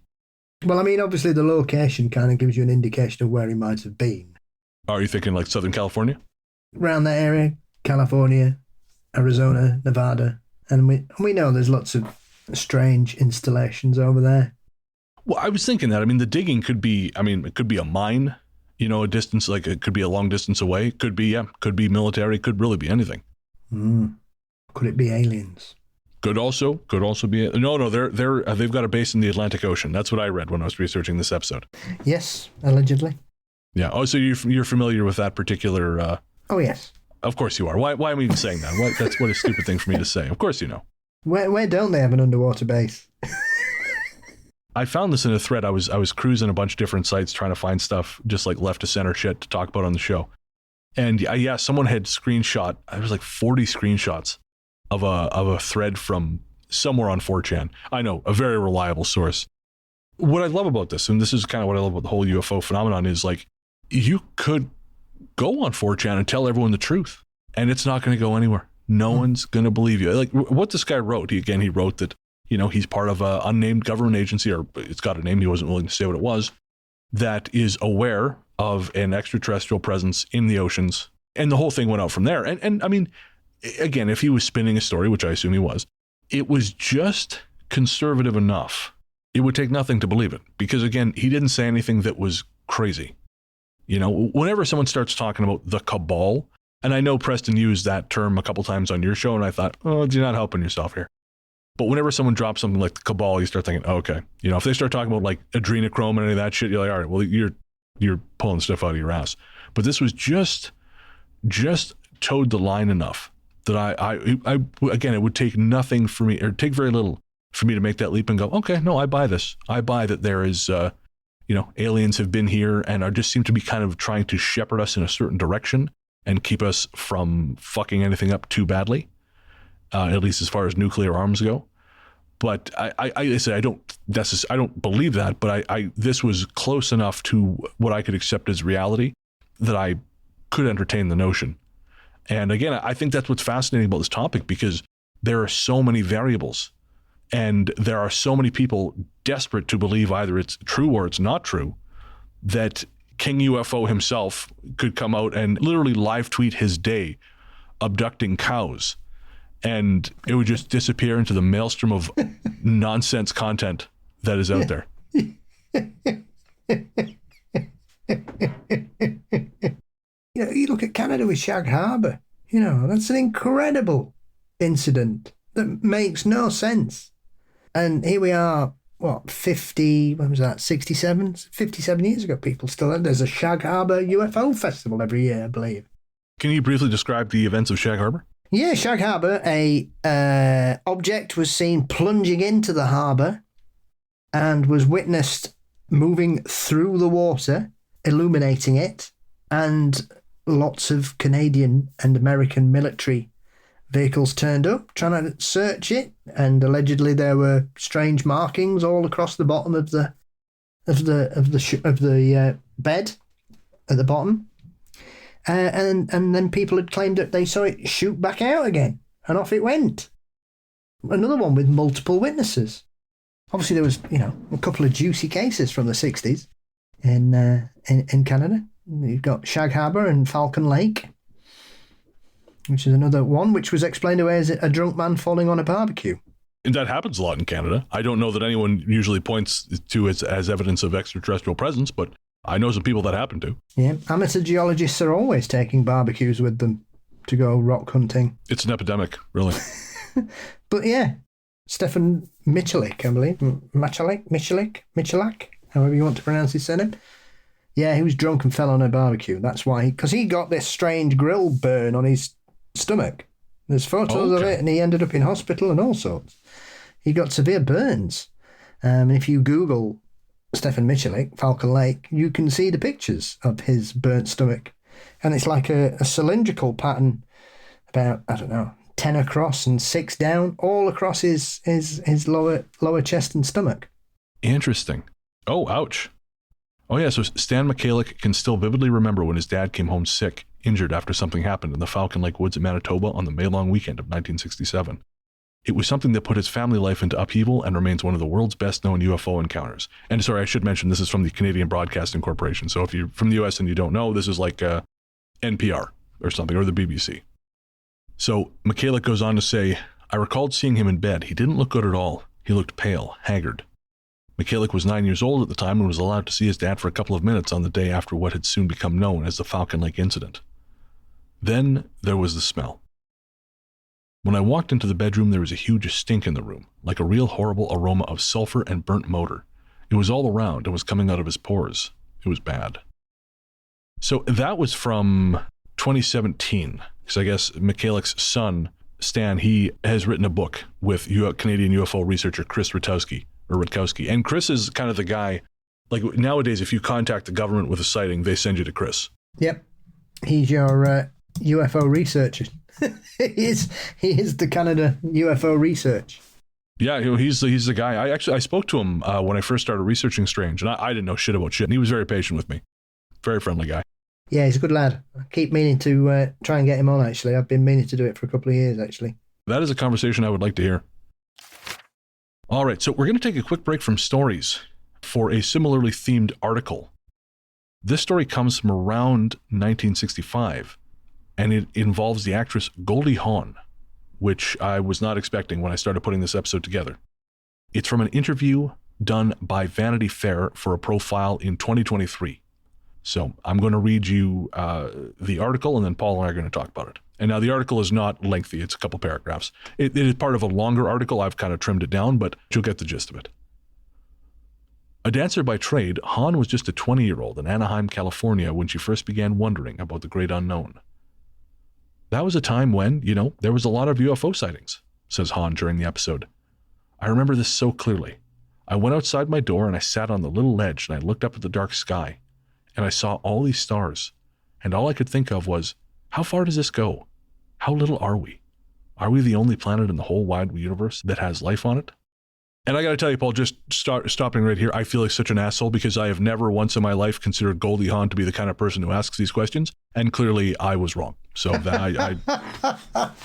Well, I mean, obviously the location kind of gives you an indication of where he might have been. Are you thinking like Southern California? Around that area, California, Arizona, Nevada. And we know there's lots of strange installations over there. Well, I was thinking that. I mean, the digging could be, it could be a mine, you know, a distance, like it could be a long distance away. Could be military, could really be anything. Could it be aliens? Could also be. No, they've got a base in the Atlantic Ocean. That's what I read when I was researching this episode. Yes, allegedly. Yeah. Oh, so you're familiar with that particular? Oh yes. Of course you are. Why am I even saying that? That's what a stupid thing for me to say. Of course you know. Where don't they have an underwater base? I found this in a thread. I was cruising a bunch of different sites trying to find stuff just like left to center shit to talk about on the show. And yeah, someone had screenshot. It was like 40 screenshots of a thread from somewhere on 4chan. I know, a very reliable source. What I love about this, and this is kind of what I love about the whole UFO phenomenon, is like you could go on 4chan and tell everyone the truth, and it's not going to go anywhere. No one's going to believe you. Like what this guy wrote, he wrote that, you know, he's part of an unnamed government agency, or it's got a name, he wasn't willing to say what it was, that is aware of an extraterrestrial presence in the oceans. And the whole thing went out from there. And I mean, again, if he was spinning a story, which I assume he was, it was just conservative enough. It would take nothing to believe it. Because again, he didn't say anything that was crazy. You know, whenever someone starts talking about the cabal, and I know Preston used that term a couple times on your show, and I thought, oh, you're not helping yourself here. But whenever someone drops something like the cabal, you start thinking, oh, okay. You know, if they start talking about like adrenochrome and any of that shit, you're like, all right, well, you're pulling stuff out of your ass. But this was just towed the line enough that I again, it would take nothing for me, or take very little for me to make that leap and go, okay, no, I buy this. I buy that there is, you know, aliens have been here and are just seem to be kind of trying to shepherd us in a certain direction and keep us from fucking anything up too badly, at least as far as nuclear arms go. But I say I don't believe that, but this was close enough to what I could accept as reality that I could entertain the notion. And again, I think that's what's fascinating about this topic, because there are so many variables and there are so many people desperate to believe either it's true or it's not true, that King UFO himself could come out and literally live tweet his day abducting cows, and it would just disappear into the maelstrom of nonsense content that is out there. You know, you look at Canada with Shag Harbour, you know, that's an incredible incident that makes no sense. And here we are, what, 57 years ago, people still, there's a Shag Harbour UFO festival every year, I believe. Can you briefly describe the events of Shag Harbour? Yeah, Shag Harbour, a object was seen plunging into the harbour and was witnessed moving through the water, illuminating it, and lots of Canadian and American military vehicles turned up trying to search it, and allegedly there were strange markings all across the bottom of the bed at the bottom, and then people had claimed that they saw it shoot back out again, and off it went. Another one with multiple witnesses. Obviously, there was, you know, a couple of juicy cases from the 60s in Canada. You've got Shag Harbour and Falcon Lake, which is another one, which was explained away as a drunk man falling on a barbecue. And that happens a lot in Canada. I don't know that anyone usually points to it as evidence of extraterrestrial presence, but I know some people that happen to. Yeah, amateur geologists are always taking barbecues with them to go rock hunting. It's an epidemic, really. But yeah, Stefan Michalak, I believe. Michalak, however you want to pronounce his surname. Yeah, he was drunk and fell on a barbecue. That's why because he got this strange grill burn on his stomach. There's photos of it, and he ended up in hospital and all sorts. He got severe burns. If you Google Stefan Michalak, Falcon Lake, you can see the pictures of his burnt stomach. And it's like a cylindrical pattern, about, 10 across and 6 down, all across his lower chest and stomach. Interesting. Oh, ouch. Oh, yeah, so Stan Michalak can still vividly remember when his dad came home sick, injured after something happened in the Falcon Lake woods of Manitoba on the May Long weekend of 1967. It was something that put his family life into upheaval and remains one of the world's best-known UFO encounters. And sorry, I should mention, this is from the Canadian Broadcasting Corporation. So if you're from the US and you don't know, this is like NPR or something, or the BBC. So Michalak goes on to say, I recalled seeing him in bed. He didn't look good at all. He looked pale, haggard. Michalak was 9 years old at the time and was allowed to see his dad for a couple of minutes on the day after what had soon become known as the Falcon Lake incident. Then there was the smell. When I walked into the bedroom, there was a huge stink in the room, like a real horrible aroma of sulfur and burnt motor. It was all around and was coming out of his pores. It was bad. So that was from 2017, because I guess Michalak's son, Stan, he has written a book with Canadian UFO researcher Chris Rutkowski. And Chris is kind of the guy, like nowadays, if you contact the government with a sighting, they send you to Chris. Yep. He's your UFO researcher. he is the Canada UFO research. Yeah, he's the guy. I spoke to him when I first started researching Strange, and I didn't know shit about shit, and he was very patient with me. Very friendly guy. Yeah, he's a good lad. I keep meaning to try and get him on, actually. I've been meaning to do it for a couple of years, actually. That is a conversation I would like to hear. All right, so we're going to take a quick break from stories for a similarly themed article. This story comes from around 1965, and it involves the actress Goldie Hawn, which I was not expecting when I started putting this episode together. It's from an interview done by Vanity Fair for a profile in 2023. So I'm going to read you the article, and then Paul and I are going to talk about it. And now the article is not lengthy. It's a couple paragraphs. It is part of a longer article. I've kind of trimmed it down, but you'll get the gist of it. A dancer by trade, Hawn was just a 20-year-old in Anaheim, California when she first began wondering about the great unknown. That was a time when, there was a lot of UFO sightings, says Hawn during the episode. I remember this so clearly. I went outside my door and I sat on the little ledge and I looked up at the dark sky and I saw all these stars. And all I could think of was, how far does this go? How little are we? Are we the only planet in the whole wide universe that has life on it? And I got to tell you, Paul, just stopping right here, I feel like such an asshole because I have never once in my life considered Goldie Hawn to be the kind of person who asks these questions. And clearly I was wrong. So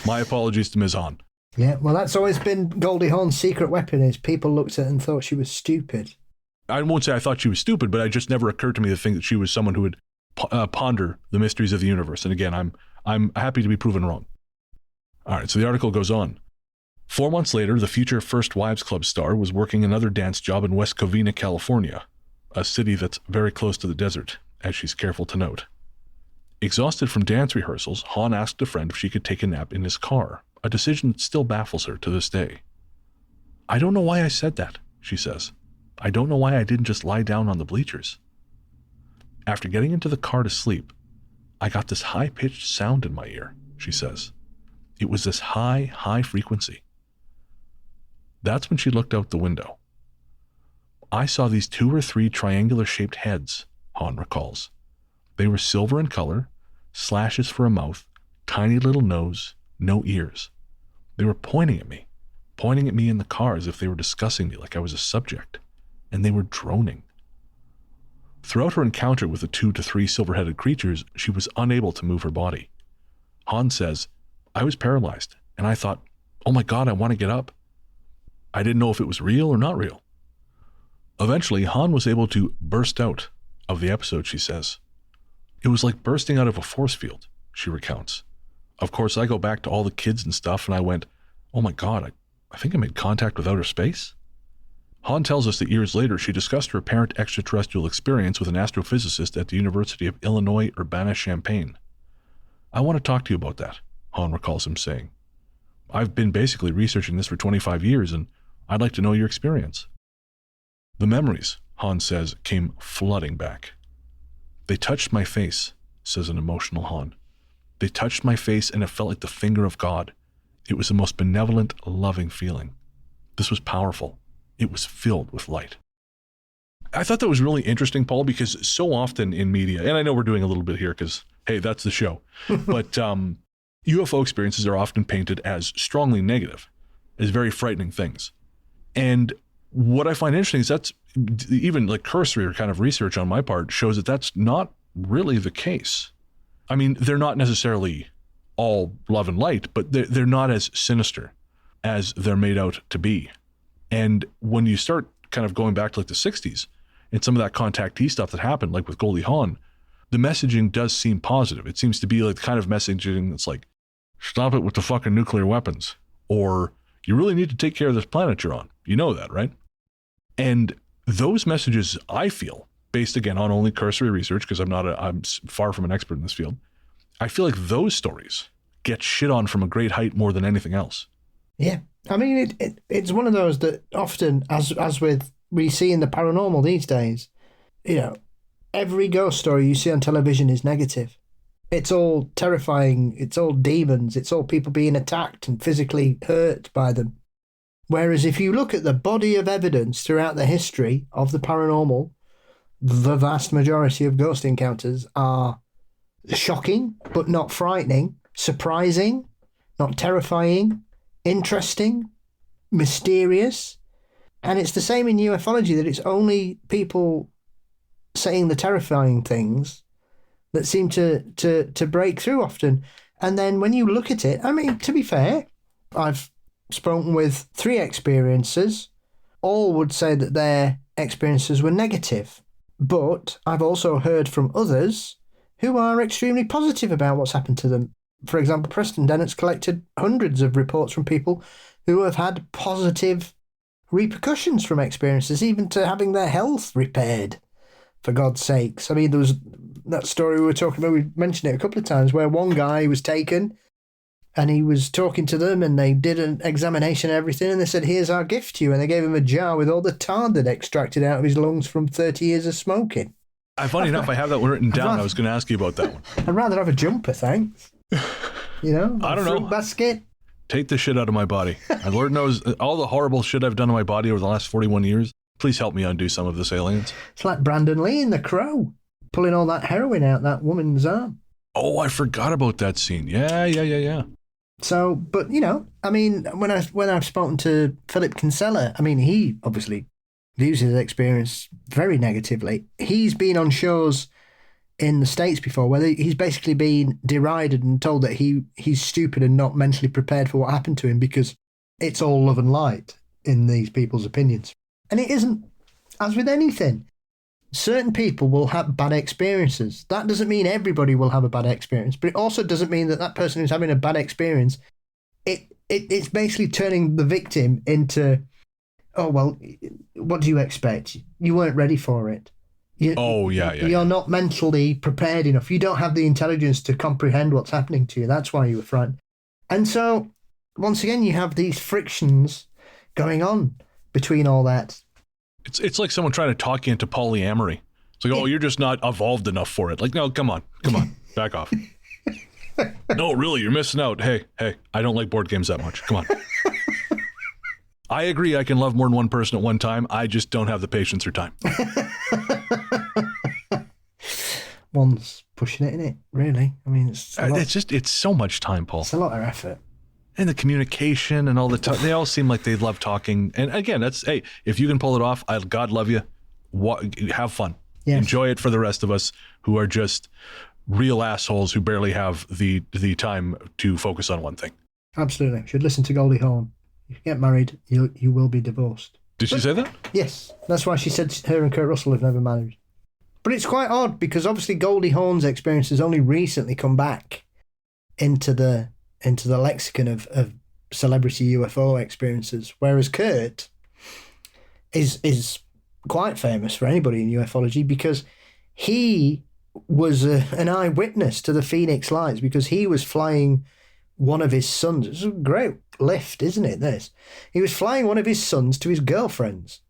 my apologies to Ms. Hawn. Yeah, well, that's always been Goldie Hawn's secret weapon is people looked at her and thought she was stupid. I won't say I thought she was stupid, but it just never occurred to me to think that she was someone who would ponder the mysteries of the universe. And again, I'm happy to be proven wrong. All right, so the article goes on. 4 months later, the future First Wives Club star was working another dance job in West Covina, California, a city that's very close to the desert, as she's careful to note. Exhausted from dance rehearsals, Hawn asked a friend if she could take a nap in his car, a decision that still baffles her to this day. I don't know why I said that, she says. I don't know why I didn't just lie down on the bleachers. After getting into the car to sleep, I got this high-pitched sound in my ear, she says. It was this high frequency. That's when she looked out the window. I saw these 2 or 3 triangular-shaped heads, Hawn recalls. They were silver in color, slashes for a mouth, tiny little nose, no ears. They were pointing at me in the car as if they were discussing me like I was a subject, and they were droning. Throughout her encounter with the 2 to 3 silver-headed creatures, she was unable to move her body. Hawn says, I was paralyzed, and I thought, oh my God, I want to get up. I didn't know if it was real or not real. Eventually, Hawn was able to burst out of the episode, she says. It was like bursting out of a force field, she recounts. Of course, I go back to all the kids and stuff, and I went, oh my God, I think I made contact with outer space. Hawn tells us that years later, she discussed her apparent extraterrestrial experience with an astrophysicist at the University of Illinois Urbana-Champaign. I want to talk to you about that, Hawn recalls him saying. I've been basically researching this for 25 years, and I'd like to know your experience. The memories, Hawn says, came flooding back. They touched my face, says an emotional Hawn. They touched my face, and it felt like the finger of God. It was the most benevolent, loving feeling. This was powerful. It was filled with light. I thought that was really interesting, Paul, because so often in media, and I know we're doing a little bit here because, hey, that's the show, but UFO experiences are often painted as strongly negative, as very frightening things. And what I find interesting is that's even like cursory or kind of research on my part shows that that's not really the case. I mean, they're not necessarily all love and light, but they're not as sinister as they're made out to be. And when you start kind of going back to like the 60s and some of that contactee stuff that happened, like with Goldie Hawn, the messaging does seem positive. It seems to be like the kind of messaging that's like, stop it with the fucking nuclear weapons, or you really need to take care of this planet you're on. You know that, right? And those messages, I feel, based again on only cursory research, because I'm far from an expert in this field, I feel like those stories get shit on from a great height more than anything else. Yeah. I mean, it's one of those that often, as with we see in the paranormal these days, you know, every ghost story you see on television is negative. It's all terrifying. It's all demons. It's all people being attacked and physically hurt by them. Whereas if you look at the body of evidence throughout the history of the paranormal, the vast majority of ghost encounters are shocking, but not frightening, surprising, not terrifying, interesting, mysterious. And it's the same in ufology, that it's only people saying the terrifying things that seem to break through often. And then when you look at it, I mean, to be fair, I've spoken with 3 experiences. All would say that their experiences were negative. But I've also heard from others who are extremely positive about what's happened to them. For example, Preston Dennett's collected hundreds of reports from people who have had positive repercussions from experiences, even to having their health repaired, for God's sakes. I mean, there was that story we were talking about, we mentioned it a couple of times, where one guy was taken and he was talking to them and they did an examination and everything, and they said, here's our gift to you. And they gave him a jar with all the tar they'd extracted out of his lungs from 30 years of smoking. Funny enough, I have that one written down. I was going to ask you about that one. I'd rather have a jumper, thanks. You know, I don't know. Fruit basket. Take the shit out of my body. And Lord knows all the horrible shit I've done to my body over the last 41 years. Please help me undo some of this, aliens. It's like Brandon Lee in The Crow, pulling all that heroin out that woman's arm. Oh, I forgot about that scene. Yeah. So, but you know, I mean, when I've spoken to Philip Kinsella, I mean, he obviously views his experience very negatively. He's been on shows in the States before where he's basically been derided and told that he's stupid and not mentally prepared for what happened to him because it's all love and light in these people's opinions. And it isn't. As with anything, certain people will have bad experiences. That doesn't mean everybody will have a bad experience, but it also doesn't mean that person who's having a bad experience, it's basically turning the victim into, oh, well, what do you expect? You weren't ready for it. You're not mentally prepared enough. You don't have the intelligence to comprehend what's happening to you. That's why you were frightened. And so, once again, you have these frictions going on between all that. It's like someone trying to talk you into polyamory. It's like, oh, you're just not evolved enough for it. Like, no, come on, back off. No, really, you're missing out. Hey, I don't like board games that much. Come on. I agree I can love more than one person at one time. I just don't have the patience or time. One's pushing it, innit? Really? I mean, it's so much time, Paul. It's a lot of effort. And the communication and all the time. They all seem like they love talking. And again, hey, if you can pull it off, God love you. Have fun. Yes. Enjoy it for the rest of us who are just real assholes who barely have the time to focus on one thing. Absolutely. You should listen to Goldie Hawn. If you get married, you will be divorced. Did she say that? Yes. That's why she said her and Kurt Russell have never married. But it's quite odd because obviously Goldie Hawn's experience has only recently come back into the lexicon of celebrity UFO experiences, whereas Kurt, is quite famous for anybody in ufology because he was an eyewitness to the Phoenix Lights because he was flying one of his sons. It's a great lift, isn't it, this? He was flying one of his sons to his girlfriend's.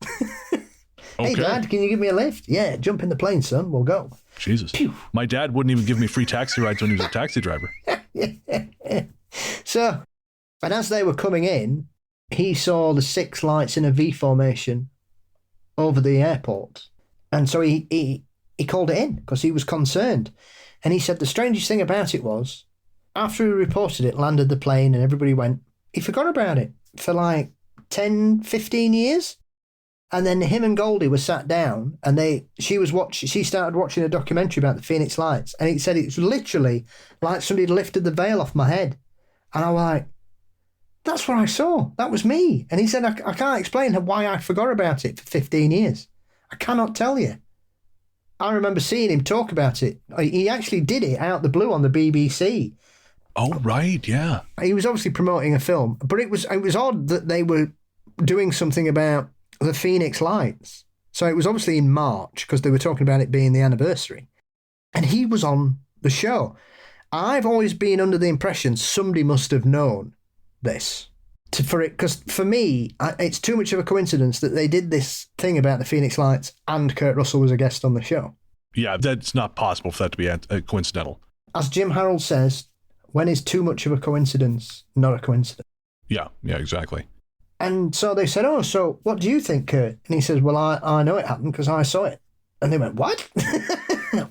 Hey, Dad, can you give me a lift? Yeah, jump in the plane, son. We'll go. Jesus. Pew. My dad wouldn't even give me free taxi rides when he was a taxi driver. So, and as they were coming in, he saw the 6 lights in a V formation over the airport. And so he called it in because he was concerned. And he said the strangest thing about it was, after he reported it, landed the plane and everybody went, he forgot about it for like 10, 15 years. And then him and Goldie were sat down and she started watching a documentary about the Phoenix Lights. And he said it was literally like somebody lifted the veil off my head. And I was like, that's what I saw. That was me. And he said, I can't explain why I forgot about it for 15 years. I cannot tell you. I remember seeing him talk about it. He actually did it out the blue on the BBC. Oh, right, yeah. He was obviously promoting a film, but it was odd that they were doing something about the Phoenix Lights. So it was obviously in March because they were talking about it being the anniversary. And he was on the show. I've always been under the impression somebody must have known this. Because for me, it's too much of a coincidence that they did this thing about the Phoenix Lights and Kurt Russell was a guest on the show. Yeah, that's not possible for that to be coincidental. As Jim Harold says, when is too much of a coincidence not a coincidence? Yeah, exactly. And so they said, oh, so what do you think, Kurt? And he says, well, I know it happened because I saw it. And they went, what?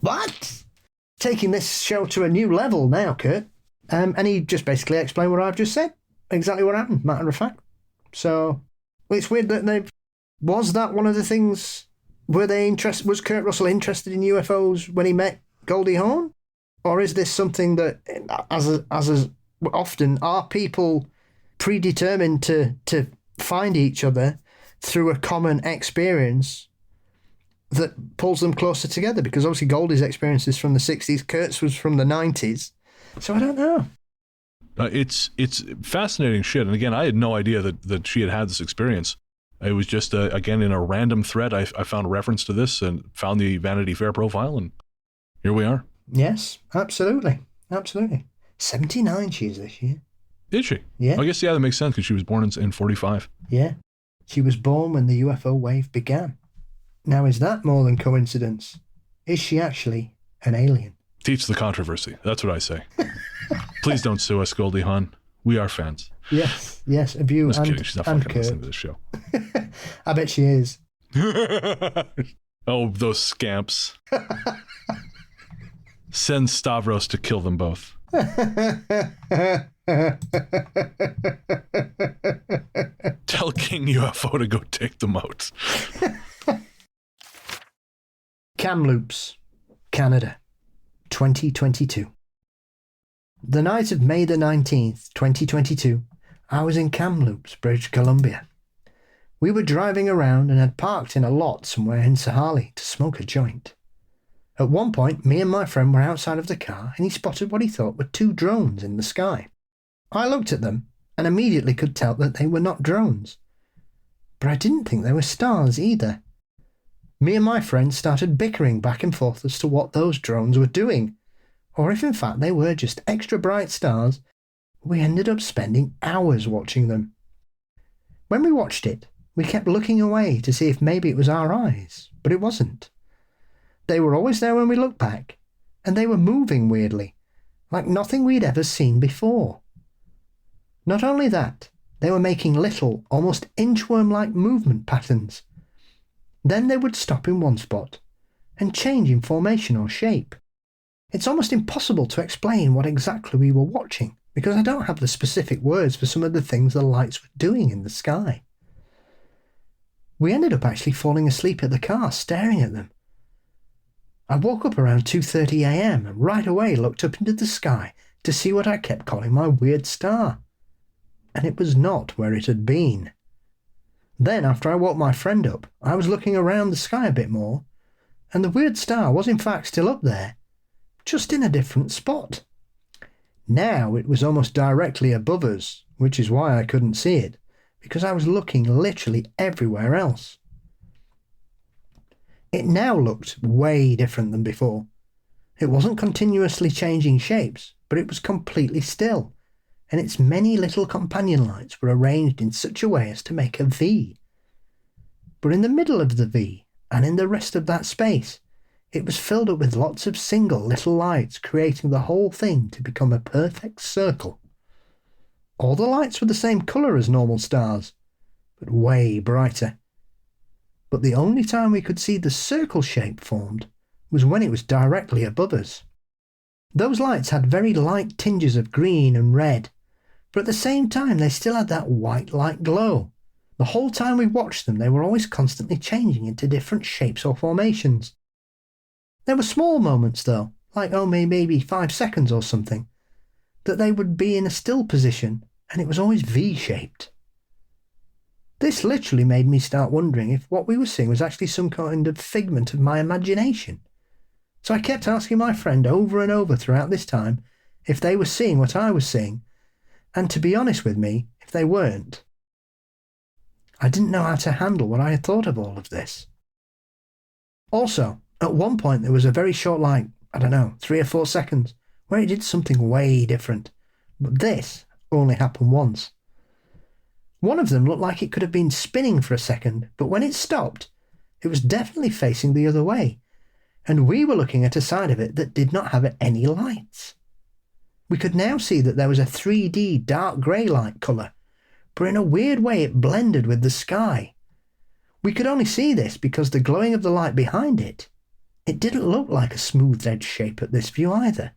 What? Taking this show to a new level now, Kurt. And he just basically explained what I've just said. Exactly what happened, matter of fact. So it's weird that was that one of the things, was Kurt Russell interested in UFOs when he met Goldie Hawn? Or is this something that, as often, are people predetermined to find each other through a common experience that pulls them closer together? Because obviously Goldie's experience is from the 60s, Kurt's was from the 90s. So I don't know. It's fascinating shit. And again, I had no idea that she had this experience. It was just, again, in a random thread, I found a reference to this and found the Vanity Fair profile, and here we are. Yes, absolutely. Absolutely. 79 she is this year. Did she? Yeah. I guess, that makes sense because she was born in 45. Yeah. She was born when the UFO wave began. Now, is that more than coincidence? Is she actually an alien? Teach the controversy. That's what I say. Please don't sue us, Goldie Hawn. We are fans. Yes, of you Just kidding. She's not fucking listening to this show. I bet she is. Oh, those scamps. Send Stavros to kill them both. Tell King UFO to go take them out. Kamloops, Canada, 2022. The night of May the 19th, 2022, I was in Kamloops, British Columbia. We were driving around and had parked in a lot somewhere in Sahali to smoke a joint. At one point, me and my friend were outside of the car and he spotted what he thought were 2 drones in the sky. I looked at them and immediately could tell that they were not drones. But I didn't think they were stars either. Me and my friend started bickering back and forth as to what those drones were doing, or if in fact they were just extra bright stars. We ended up spending hours watching them. When we watched it, we kept looking away to see if maybe it was our eyes, but it wasn't. They were always there when we looked back, and they were moving weirdly, like nothing we'd ever seen before. Not only that, they were making little, almost inchworm-like movement patterns. Then they would stop in one spot and change in formation or shape. It's almost impossible to explain what exactly we were watching, because I don't have the specific words for some of the things the lights were doing in the sky. We ended up actually falling asleep at the car, staring at them. I woke up around 2:30 a.m. and right away looked up into the sky to see what I kept calling my weird star. And it was not where it had been. Then, after I woke my friend up, I was looking around the sky a bit more, and the weird star was in fact still up there, just in a different spot. Now it was almost directly above us, which is why I couldn't see it, because I was looking literally everywhere else. It now looked way different than before. It wasn't continuously changing shapes, but it was completely still, and its many little companion lights were arranged in such a way as to make a V. But in the middle of the V, and in the rest of that space, it was filled up with lots of single little lights, creating the whole thing to become a perfect circle. All the lights were the same colour as normal stars, but way brighter. But the only time we could see the circle shape formed was when it was directly above us. Those lights had very light tinges of green and red, but at the same time they still had that white light glow. The whole time we watched them, they were always constantly changing into different shapes or formations. There were small moments though, like maybe 5 seconds or something, that they would be in a still position, and it was always V-shaped. This literally made me start wondering if what we were seeing was actually some kind of figment of my imagination. So I kept asking my friend over and over throughout this time if they were seeing what I was seeing, and to be honest with me, if they weren't. I didn't know how to handle what I had thought of all of this. Also, at one point there was a very short, 3 or 4 seconds, where it did something way different, but this only happened once. One of them looked like it could have been spinning for a second, but when it stopped, it was definitely facing the other way, and we were looking at a side of it that did not have any lights. We could now see that there was a 3D dark grey light colour, but in a weird way it blended with the sky. We could only see this because the glowing of the light behind it. It didn't look like a smoothed edge shape at this view either.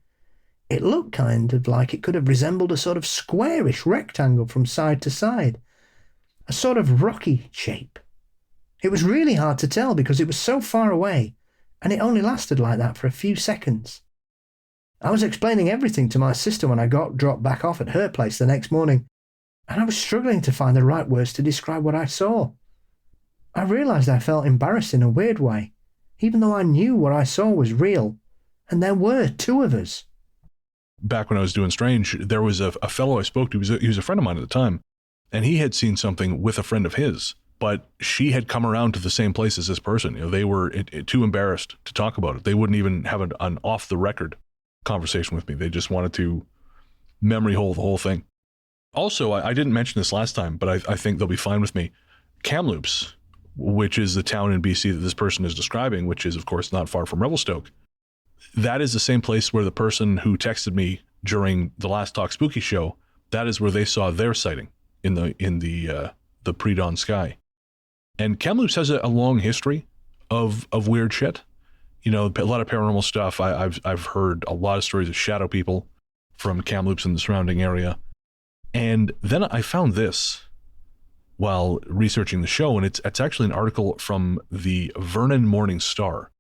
It looked kind of like it could have resembled a sort of squarish rectangle from side to side, a sort of rocky shape. It was really hard to tell because it was so far away, and it only lasted like that for a few seconds. I was explaining everything to my sister when I got dropped back off at her place the next morning, and I was struggling to find the right words to describe what I saw. I realised I felt embarrassed in a weird way, even though I knew what I saw was real, and there were 2 of us. Back when I was doing Strange, there was a fellow I spoke to. He was a friend of mine at the time, and he had seen something with a friend of his, but she had come around to the same place as this person. They were too embarrassed to talk about it. They wouldn't even have an off-the-record conversation with me. They just wanted to memory hole the whole thing. Also, I didn't mention this last time, but I think they'll be fine with me. Kamloops, which is the town in BC that this person is describing, which is, of course, not far from Revelstoke, that is the same place where the person who texted me during the last Talk Spooky show, that is where they saw their sighting in the pre-dawn sky. And Kamloops has a long history of weird shit. A lot of paranormal stuff. I've heard a lot of stories of shadow people from Kamloops and the surrounding area. And then I found this while researching the show, and it's actually an article from the Vernon Morning Star,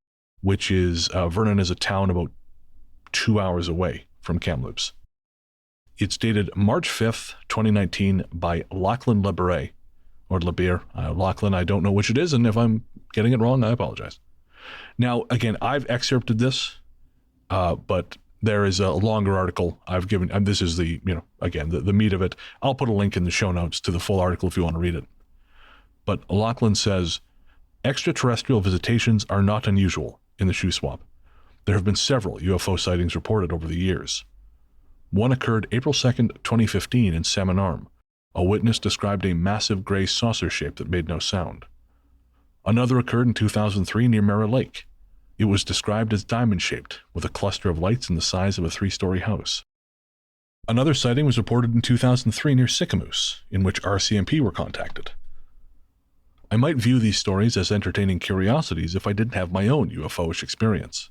which is, Vernon is a town about 2 hours away from Kamloops. It's dated March 5th, 2019 by Lachlan Lebere, or Lebere. Lachlan, I don't know which it is, and if I'm getting it wrong, I apologize. Now, again, I've excerpted this, but there is a longer article I've given, and this is the meat of it. I'll put a link in the show notes to the full article if you want to read it. But Lachlan says, extraterrestrial visitations are not unusual in the Shuswap. There have been several UFO sightings reported over the years. One occurred April 2nd, 2015 in Salmon Arm. A witness described a massive gray saucer shape that made no sound. Another occurred in 2003 near Mara Lake. It was described as diamond-shaped, with a cluster of lights in the size of a 3-story house. Another sighting was reported in 2003 near Sicamous, in which RCMP were contacted. I might view these stories as entertaining curiosities if I didn't have my own UFO-ish experience.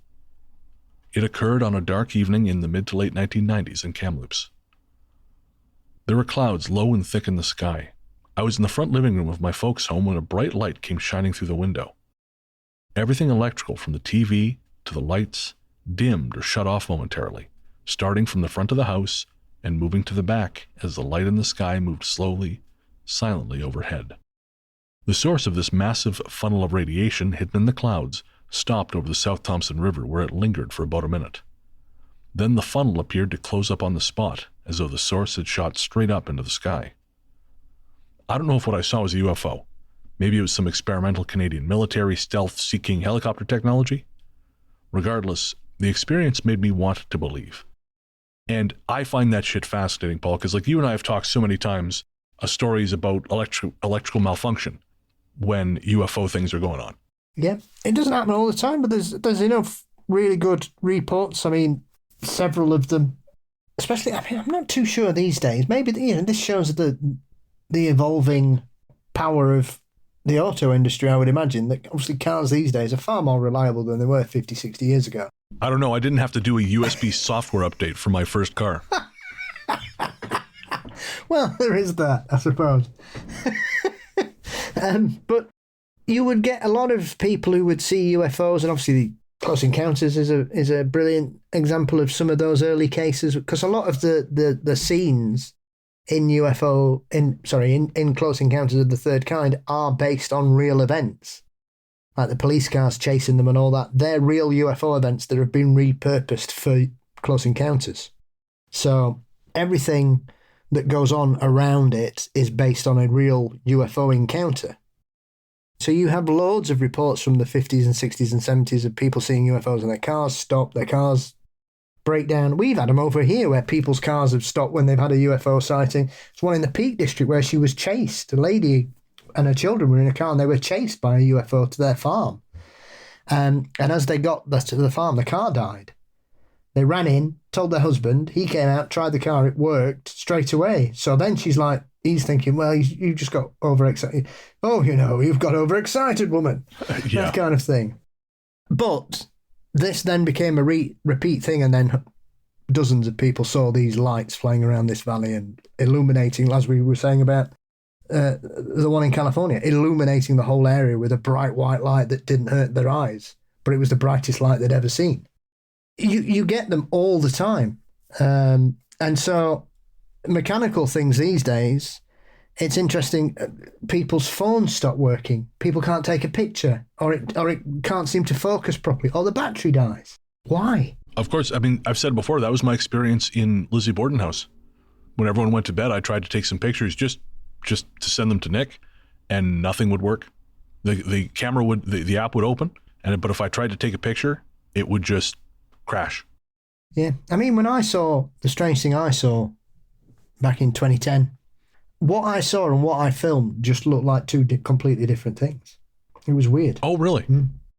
It occurred on a dark evening in the mid to late 1990s in Kamloops. There were clouds low and thick in the sky. I was in the front living room of my folks' home when a bright light came shining through the window. Everything electrical from the TV to the lights dimmed or shut off momentarily, starting from the front of the house and moving to the back as the light in the sky moved slowly, silently overhead. The source of this massive funnel of radiation hidden in the clouds stopped over the South Thompson River, where it lingered for about a minute. Then the funnel appeared to close up on the spot, as though the source had shot straight up into the sky. I don't know if what I saw was a UFO, Maybe it was some experimental Canadian military stealth-seeking helicopter technology. Regardless, the experience made me want to believe. And I find that shit fascinating, Paul, because like you and I have talked so many times, stories about electrical malfunction when UFO things are going on. Yeah, it doesn't happen all the time, but there's enough really good reports. I mean, several of them, especially, I mean, I'm not too sure these days. Maybe, this shows the evolving power of the auto industry, I would imagine, that obviously cars these days are far more reliable than they were 50, 60 years ago. I don't know. I didn't have to do a USB software update for my first car. Well, there is that, I suppose. But you would get a lot of people who would see UFOs, and obviously Close Encounters is a brilliant example of some of those early cases, because a lot of the scenes in in Close Encounters of the Third Kind are based on real events. Like the police cars chasing them and all that. They're real UFO events that have been repurposed for Close Encounters. So everything that goes on around it is based on a real UFO encounter. So you have loads of reports from the 50s and 60s and 70s of people seeing UFOs and their cars stop, their cars break down. We've had them over here where people's cars have stopped when they've had a UFO sighting. There's one in the Peak District where she was chased. A lady and her children were in a car and they were chased by a UFO to their farm. And as they got to the farm, the car died. They ran in, told their husband, he came out, tried the car, it worked straight away. So then he's thinking, well, you just got overexcited. Oh, you've got overexcited, woman. Yeah. That kind of thing. But this then became a repeat thing, and then dozens of people saw these lights flying around this valley and illuminating, as we were saying about the one in California, illuminating the whole area with a bright white light that didn't hurt their eyes, but it was the brightest light they'd ever seen. You get them all the time. And so mechanical things these days, it's interesting, people's phones stop working. People can't take a picture, or it can't seem to focus properly, or the battery dies. Why? Of course, I mean, I've said before, that was my experience in Lizzie Borden house. When everyone went to bed, I tried to take some pictures just to send them to Nick, and nothing would work. The camera the app would open, but if I tried to take a picture, it would just crash. Yeah. I mean, when I saw the strange thing I saw back in 2010, what I saw and what I filmed just looked like two completely different things. It was weird. Oh, really?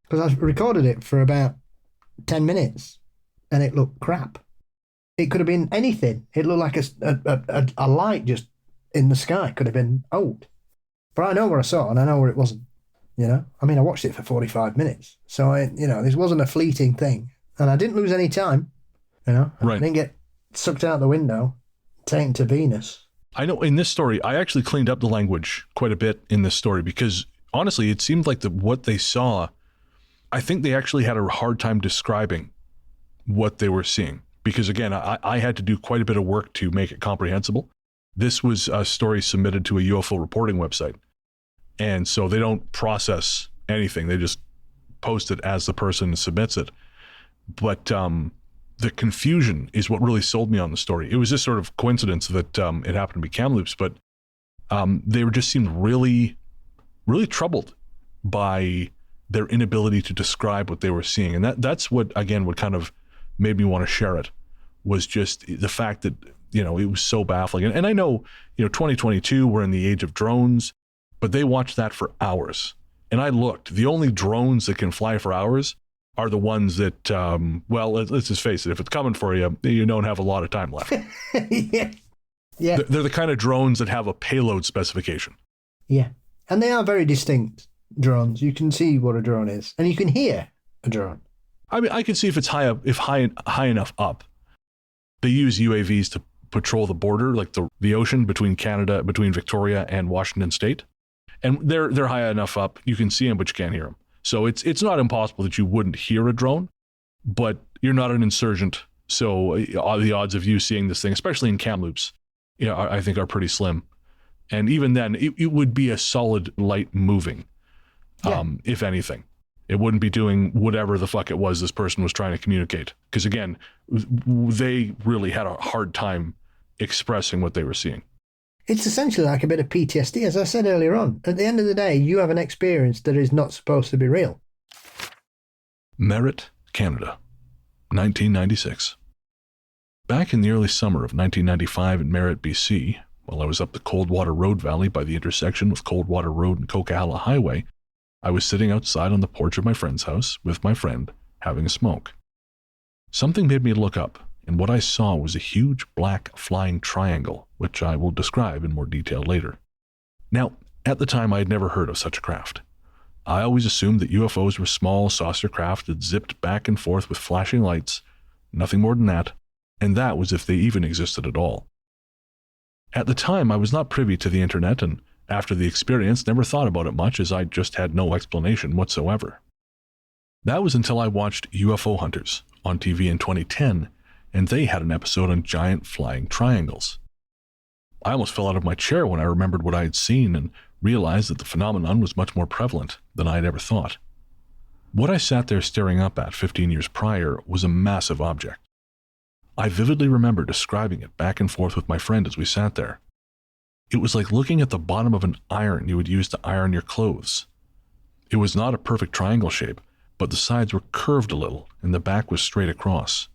Because I recorded it for about 10 minutes and it looked crap. It could have been anything. It looked like a light just in the sky. It could have been old. But I know where I saw and I know where it wasn't. I mean, I watched it for 45 minutes. So, this wasn't a fleeting thing. And I didn't lose any time. Right. I didn't get sucked out the window, taken to Venus. I know in this story, I actually cleaned up the language quite a bit in this story because honestly, it seemed like what they saw, I think they actually had a hard time describing what they were seeing. Because again, I had to do quite a bit of work to make it comprehensible. This was a story submitted to a UFO reporting website. And so they don't process anything. They just post it as the person submits it. But the confusion is what really sold me on the story. It was just sort of coincidence that it happened to be Kamloops, but they just seemed really, really troubled by their inability to describe what they were seeing. And that's what kind of made me want to share it, was just the fact that, it was so baffling. And I know, 2022, we're in the age of drones, but they watched that for hours. And I looked, the only drones that can fly for hours are the ones that, let's just face it, if it's coming for you, you don't have a lot of time left. Yeah. They're the kind of drones that have a payload specification. Yeah. And they are very distinct drones. You can see what a drone is, and you can hear a drone. I mean, I can see if it's high enough up. They use UAVs to patrol the border, like the ocean between Victoria and Washington State. And they're high enough up, you can see them, but you can't hear them. So it's not impossible that you wouldn't hear a drone, but you're not an insurgent. So the odds of you seeing this thing, especially in Kamloops, I think are pretty slim. And even then, it would be a solid light moving, if anything. It wouldn't be doing whatever the fuck it was this person was trying to communicate. Because again, they really had a hard time expressing what they were seeing. It's essentially like a bit of PTSD, as I said earlier on. At the end of the day, you have an experience that is not supposed to be real. Merritt, Canada, 1996. Back in the early summer of 1995 in Merritt, BC, while I was up the Coldwater Road Valley by the intersection with Coldwater Road and Coquihalla Highway, I was sitting outside on the porch of my friend's house with my friend, having a smoke. Something made me look up, and what I saw was a huge black flying triangle, which I will describe in more detail later. Now, at the time I had never heard of such a craft. I always assumed that UFOs were small saucer craft that zipped back and forth with flashing lights, nothing more than that, and that was if they even existed at all. At the time, I was not privy to the internet, and after the experience, never thought about it much as I just had no explanation whatsoever. That was until I watched UFO Hunters on TV in 2010, and they had an episode on giant flying triangles. I almost fell out of my chair when I remembered what I had seen and realized that the phenomenon was much more prevalent than I had ever thought. What I sat there staring up at 15 years prior was a massive object. I vividly remember describing it back and forth with my friend as we sat there. It was like looking at the bottom of an iron you would use to iron your clothes. It was not a perfect triangle shape, but the sides were curved a little and the back was straight across,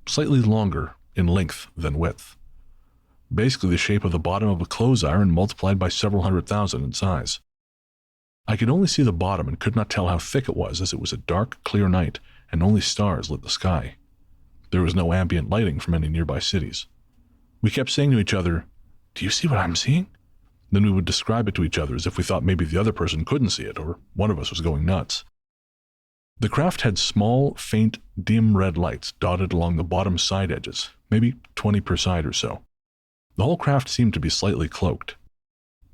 slightly longer in length than width. Basically the shape of the bottom of a clothes iron multiplied by several 100,000 in size. I could only see the bottom and could not tell how thick it was as it was a dark, clear night and only stars lit the sky. There was no ambient lighting from any nearby cities. We kept saying to each other, "Do you see what I'm seeing?" Then we would describe it to each other as if we thought maybe the other person couldn't see it or one of us was going nuts. The craft had small, faint, dim red lights dotted along the bottom side edges, maybe 20 per side or so. The whole craft seemed to be slightly cloaked.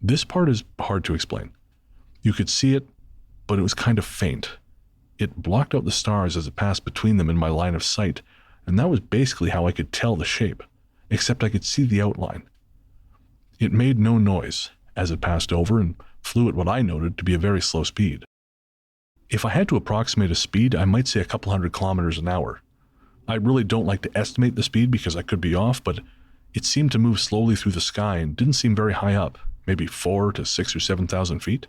This part is hard to explain. You could see it, but it was kind of faint. It blocked out the stars as it passed between them in my line of sight, and that was basically how I could tell the shape, except I could see the outline. It made no noise as it passed over and flew at what I noted to be a very slow speed. If I had to approximate a speed, I might say a couple 100 kilometers an hour. I really don't like to estimate the speed because I could be off, but it seemed to move slowly through the sky and didn't seem very high up, maybe 4 to 6 or 7,000 feet.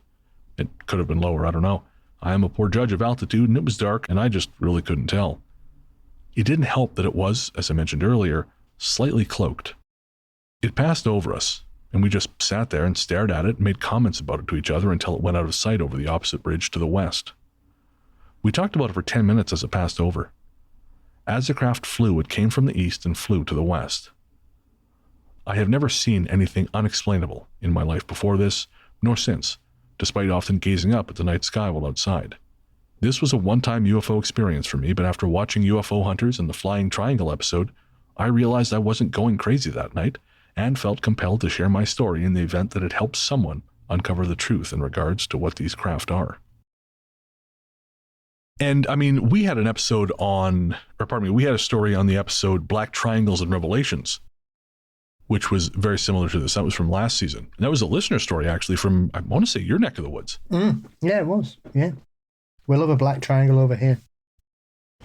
It could have been lower, I don't know. I am a poor judge of altitude and it was dark and I just really couldn't tell. It didn't help that it was, as I mentioned earlier, slightly cloaked. It passed over us, and we just sat there and stared at it and made comments about it to each other until it went out of sight over the opposite bridge to the west. We talked about it for 10 minutes as it passed over. As the craft flew, it came from the east and flew to the west. I have never seen anything unexplainable in my life before this, nor since, despite often gazing up at the night sky while outside. This was a one-time UFO experience for me, but after watching UFO Hunters and the Flying Triangle episode, I realized I wasn't going crazy that night and felt compelled to share my story in the event that it helps someone uncover the truth in regards to what these craft are. And I mean, we had a story on the episode Black Triangles and Revelations, which was very similar to this. That was from last season. And that was a listener story actually from, I want to say, your neck of the woods. Yeah, it was. Yeah. We love a black triangle over here.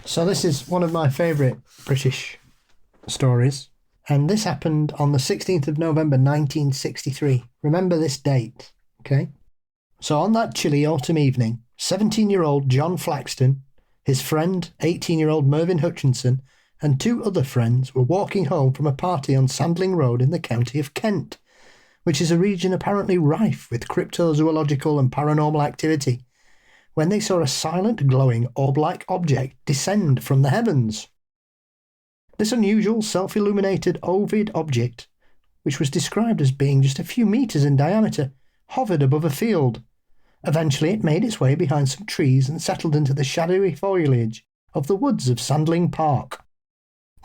So this is one of my favourite British stories. And this happened on the 16th of November, 1963. Remember this date, okay? So on that chilly autumn evening, 17-year-old John Flaxton, his friend, 18-year-old Mervyn Hutchinson, and 2 other friends were walking home from a party on Sandling Road in the county of Kent, which is a region apparently rife with cryptozoological and paranormal activity, when they saw a silent, glowing, orb-like object descend from the heavens. This unusual, self-illuminated ovoid object, which was described as being just a few meters in diameter, hovered above a field. Eventually it made its way behind some trees and settled into the shadowy foliage of the woods of Sandling Park.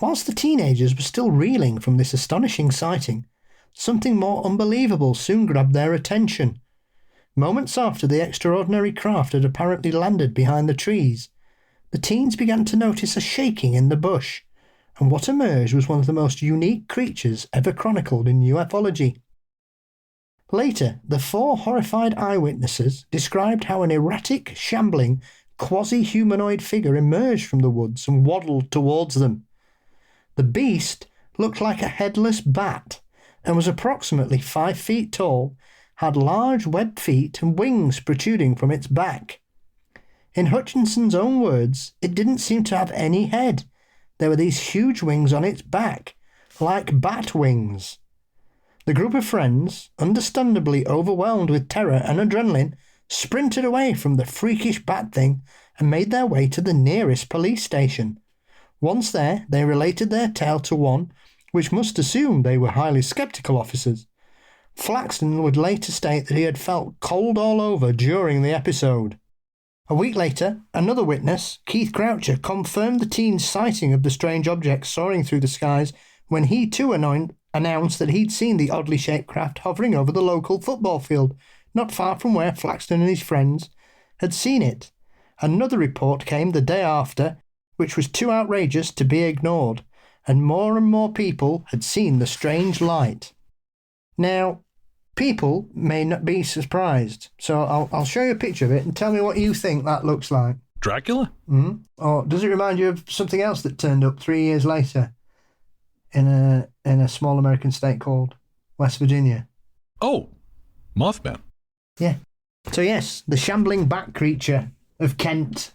Whilst the teenagers were still reeling from this astonishing sighting, something more unbelievable soon grabbed their attention. Moments after the extraordinary craft had apparently landed behind the trees, the teens began to notice a shaking in the bush, and what emerged was one of the most unique creatures ever chronicled in ufology. Later, the 4 horrified eyewitnesses described how an erratic, shambling, quasi-humanoid figure emerged from the woods and waddled towards them. The beast looked like a headless bat, and was approximately 5 feet tall, had large webbed feet and wings protruding from its back. In Hutchinson's own words, it didn't seem to have any head. There were these huge wings on its back, like bat wings. The group of friends, understandably overwhelmed with terror and adrenaline, sprinted away from the freakish bat thing and made their way to the nearest police station. Once there, they related their tale to one, which must assume they were highly sceptical officers. Flaxton would later state that he had felt cold all over during the episode. A week later, another witness, Keith Croucher, confirmed the teen's sighting of the strange object soaring through the skies when he too announced that he'd seen the oddly shaped craft hovering over the local football field, not far from where Flaxton and his friends had seen it. Another report came the day after, which was too outrageous to be ignored, and more people had seen the strange light. Now, people may not be surprised, so I'll show you a picture of it and tell me what you think that looks like. Dracula? Mm-hmm. Or does it remind you of something else that turned up 3 years later in a small American state called West Virginia? Oh, Mothman. Yeah. So yes, the shambling bat creature of Kent,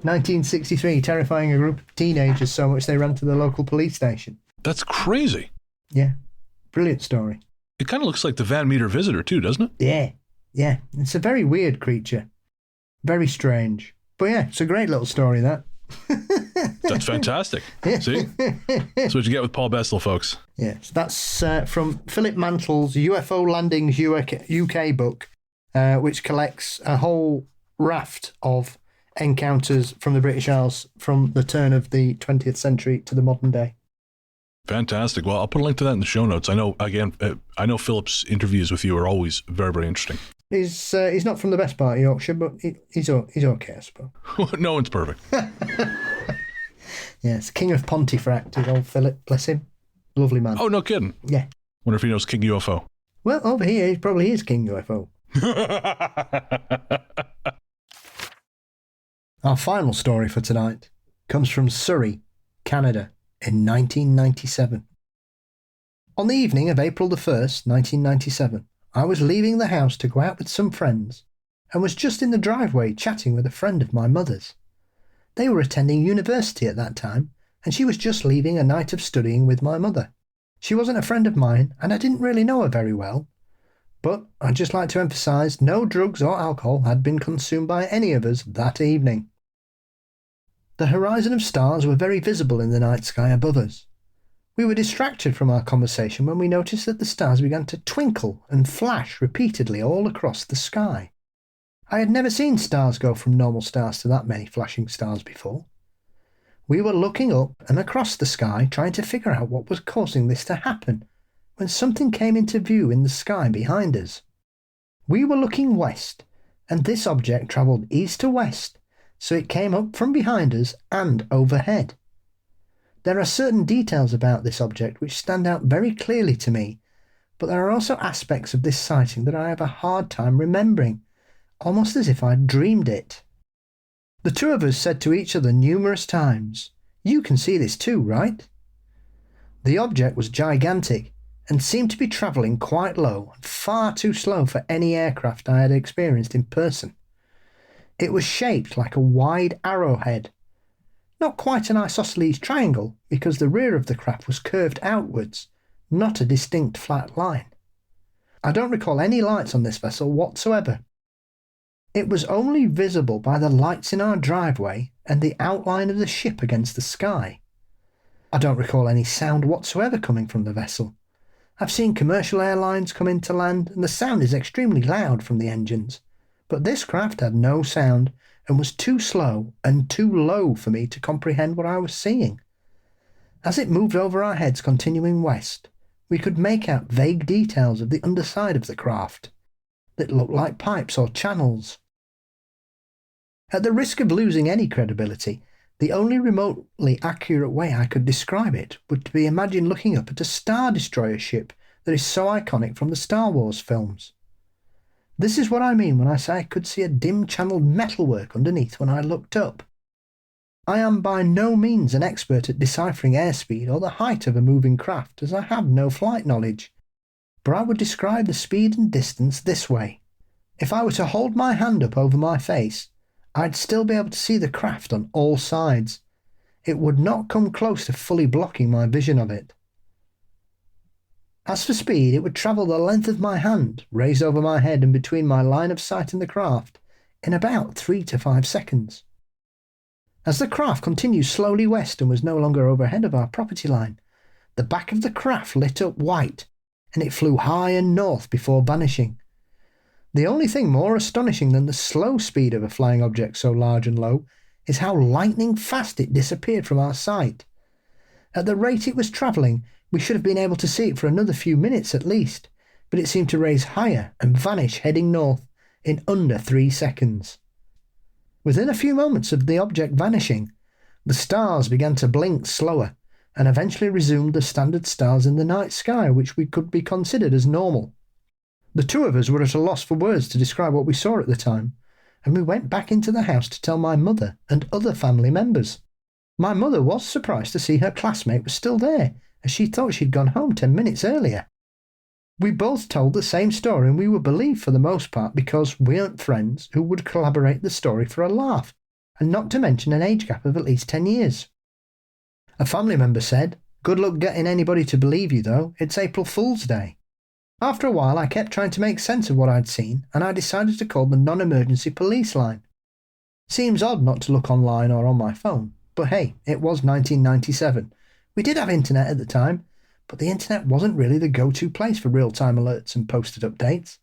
1963, terrifying a group of teenagers so much they ran to the local police station. That's crazy. Yeah. Brilliant story. It kind of looks like the Van Meter visitor too, doesn't it? Yeah. Yeah. It's a very weird creature. Very strange. But yeah, it's a great little story, that. That's fantastic. See? That's what you get with Paul Bessel, folks. Yes, that's from Philip Mantle's UFO Landings UK book, which collects a whole raft of encounters from the British Isles from the turn of the 20th century to the modern day. Fantastic. Well, I'll put a link to that in the show notes. I know, Philip's interviews with you are always very, very interesting. He's not from the best part of Yorkshire, but he's okay, I suppose. No one's perfect. Yes, King of Pontefract is old Philip, bless him. Lovely man. Oh, no kidding. Yeah. Wonder if he knows King UFO. Well, over here, he probably is King UFO. Our final story for tonight comes from Surrey, Canada, in 1997. On the evening of April the 1st, 1997, I was leaving the house to go out with some friends and was just in the driveway chatting with a friend of my mother's. They were attending university at that time, and she was just leaving a night of studying with my mother. She wasn't a friend of mine, and I didn't really know her very well. But I'd just like to emphasise no drugs or alcohol had been consumed by any of us that evening. The horizon of stars were very visible in the night sky above us. We were distracted from our conversation when we noticed that the stars began to twinkle and flash repeatedly all across the sky. I had never seen stars go from normal stars to that many flashing stars before. We were looking up and across the sky trying to figure out what was causing this to happen when something came into view in the sky behind us. We were looking west, and this object travelled east to west, so it came up from behind us and overhead. There are certain details about this object which stand out very clearly to me, but there are also aspects of this sighting that I have a hard time remembering, almost as if I'd dreamed it. The two of us said to each other numerous times, "You can see this too, right?" The object was gigantic and seemed to be travelling quite low and far too slow for any aircraft I had experienced in person. It was shaped like a wide arrowhead. Not quite an isosceles triangle, because the rear of the craft was curved outwards, not a distinct flat line. I don't recall any lights on this vessel whatsoever. It was only visible by the lights in our driveway and the outline of the ship against the sky. I don't recall any sound whatsoever coming from the vessel. I've seen commercial airlines come into land and the sound is extremely loud from the engines, but this craft had no sound and was too slow and too low for me to comprehend what I was seeing. As it moved over our heads continuing west, we could make out vague details of the underside of the craft that looked like pipes or channels. At the risk of losing any credibility, the only remotely accurate way I could describe it would be imagine looking up at a Star Destroyer ship that is so iconic from the Star Wars films. This is what I mean when I say I could see a dim-channeled metalwork underneath when I looked up. I am by no means an expert at deciphering airspeed or the height of a moving craft, as I have no flight knowledge, but I would describe the speed and distance this way. If I were to hold my hand up over my face, I'd still be able to see the craft on all sides. It would not come close to fully blocking my vision of it. As for speed, it would travel the length of my hand, raised over my head and between my line of sight and the craft, in about 3 to 5 seconds. As the craft continued slowly west and was no longer overhead of our property line, the back of the craft lit up white, and it flew high and north before vanishing. The only thing more astonishing than the slow speed of a flying object so large and low is how lightning fast it disappeared from our sight. At the rate it was travelling, we should have been able to see it for another few minutes at least, but it seemed to raise higher and vanish heading north in under 3 seconds. Within a few moments of the object vanishing, the stars began to blink slower and eventually resumed the standard stars in the night sky, which we could be considered as normal. The two of us were at a loss for words to describe what we saw at the time, and we went back into the house to tell my mother and other family members. My mother was surprised to see her classmate was still there, as she thought she'd gone home 10 minutes earlier. We both told the same story, and we were believed for the most part because we weren't friends who would collaborate the story for a laugh, and not to mention an age gap of at least 10 years. A family member said, "Good luck getting anybody to believe you though, it's April Fool's Day." After a while I kept trying to make sense of what I'd seen, and I decided to call the non-emergency police line. Seems odd not to look online or on my phone, but hey, it was 1997. We did have internet at the time, but the internet wasn't really the go-to place for real-time alerts and posted updates.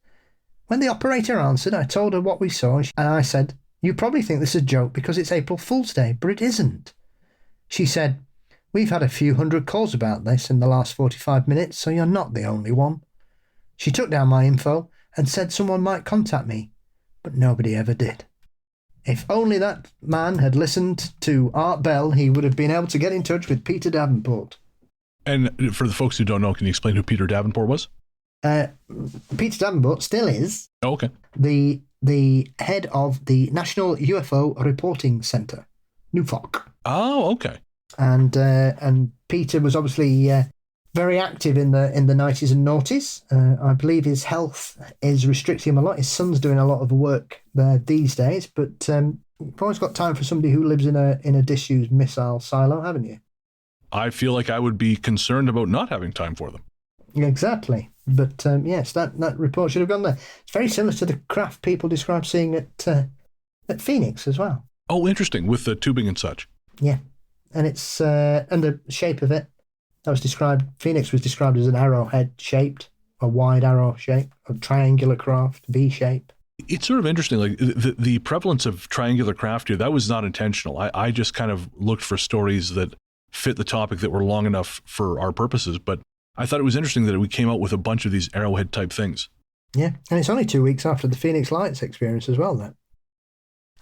When the operator answered, I told her what we saw, and I said, "You probably think this is a joke because it's April Fool's Day, but it isn't." She said, "We've had a few hundred calls about this in the last 45 minutes, so you're not the only one." She took down my info and said someone might contact me, but nobody ever did. If only that man had listened to Art Bell, he would have been able to get in touch with Peter Davenport. And for the folks who don't know, can you explain who Peter Davenport was? Peter Davenport still is Okay. the head of the National UFO Reporting Centre, NUFOC. Oh, okay. And Peter was obviously very active in the 90s and noughties. I believe his health is restricting him a lot. His son's doing a lot of work there these days, but you've always got time for somebody who lives in a disused missile silo, haven't you? I feel like I would be concerned about not having time for them. Exactly. But yes, that report should have gone there. It's very similar to the craft people describe seeing at Phoenix as well. Oh, interesting, with the tubing and such. Yeah. And it's and the shape of it, that was described, Phoenix was described as an arrowhead shaped, a wide arrow shape, a triangular craft, V shape. It's sort of interesting, like the prevalence of triangular craft here, that was not intentional. I just kind of looked for stories that fit the topic that were long enough for our purposes, but I thought it was interesting that we came out with a bunch of these arrowhead type things. Yeah. And it's only 2 weeks after the Phoenix Lights experience as well, then.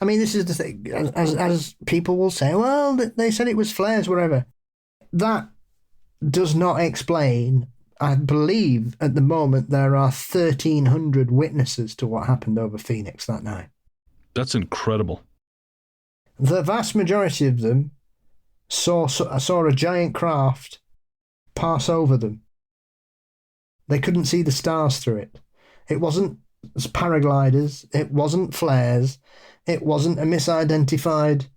I mean, this is the thing, as people will say, well, they said it was flares, whatever. That does not explain, I believe at the moment there are 1,300 witnesses to what happened over Phoenix that night. That's incredible. The vast majority of them saw a giant craft pass over them. They couldn't see the stars through it. It wasn't paragliders, it wasn't flares, it wasn't a misidentified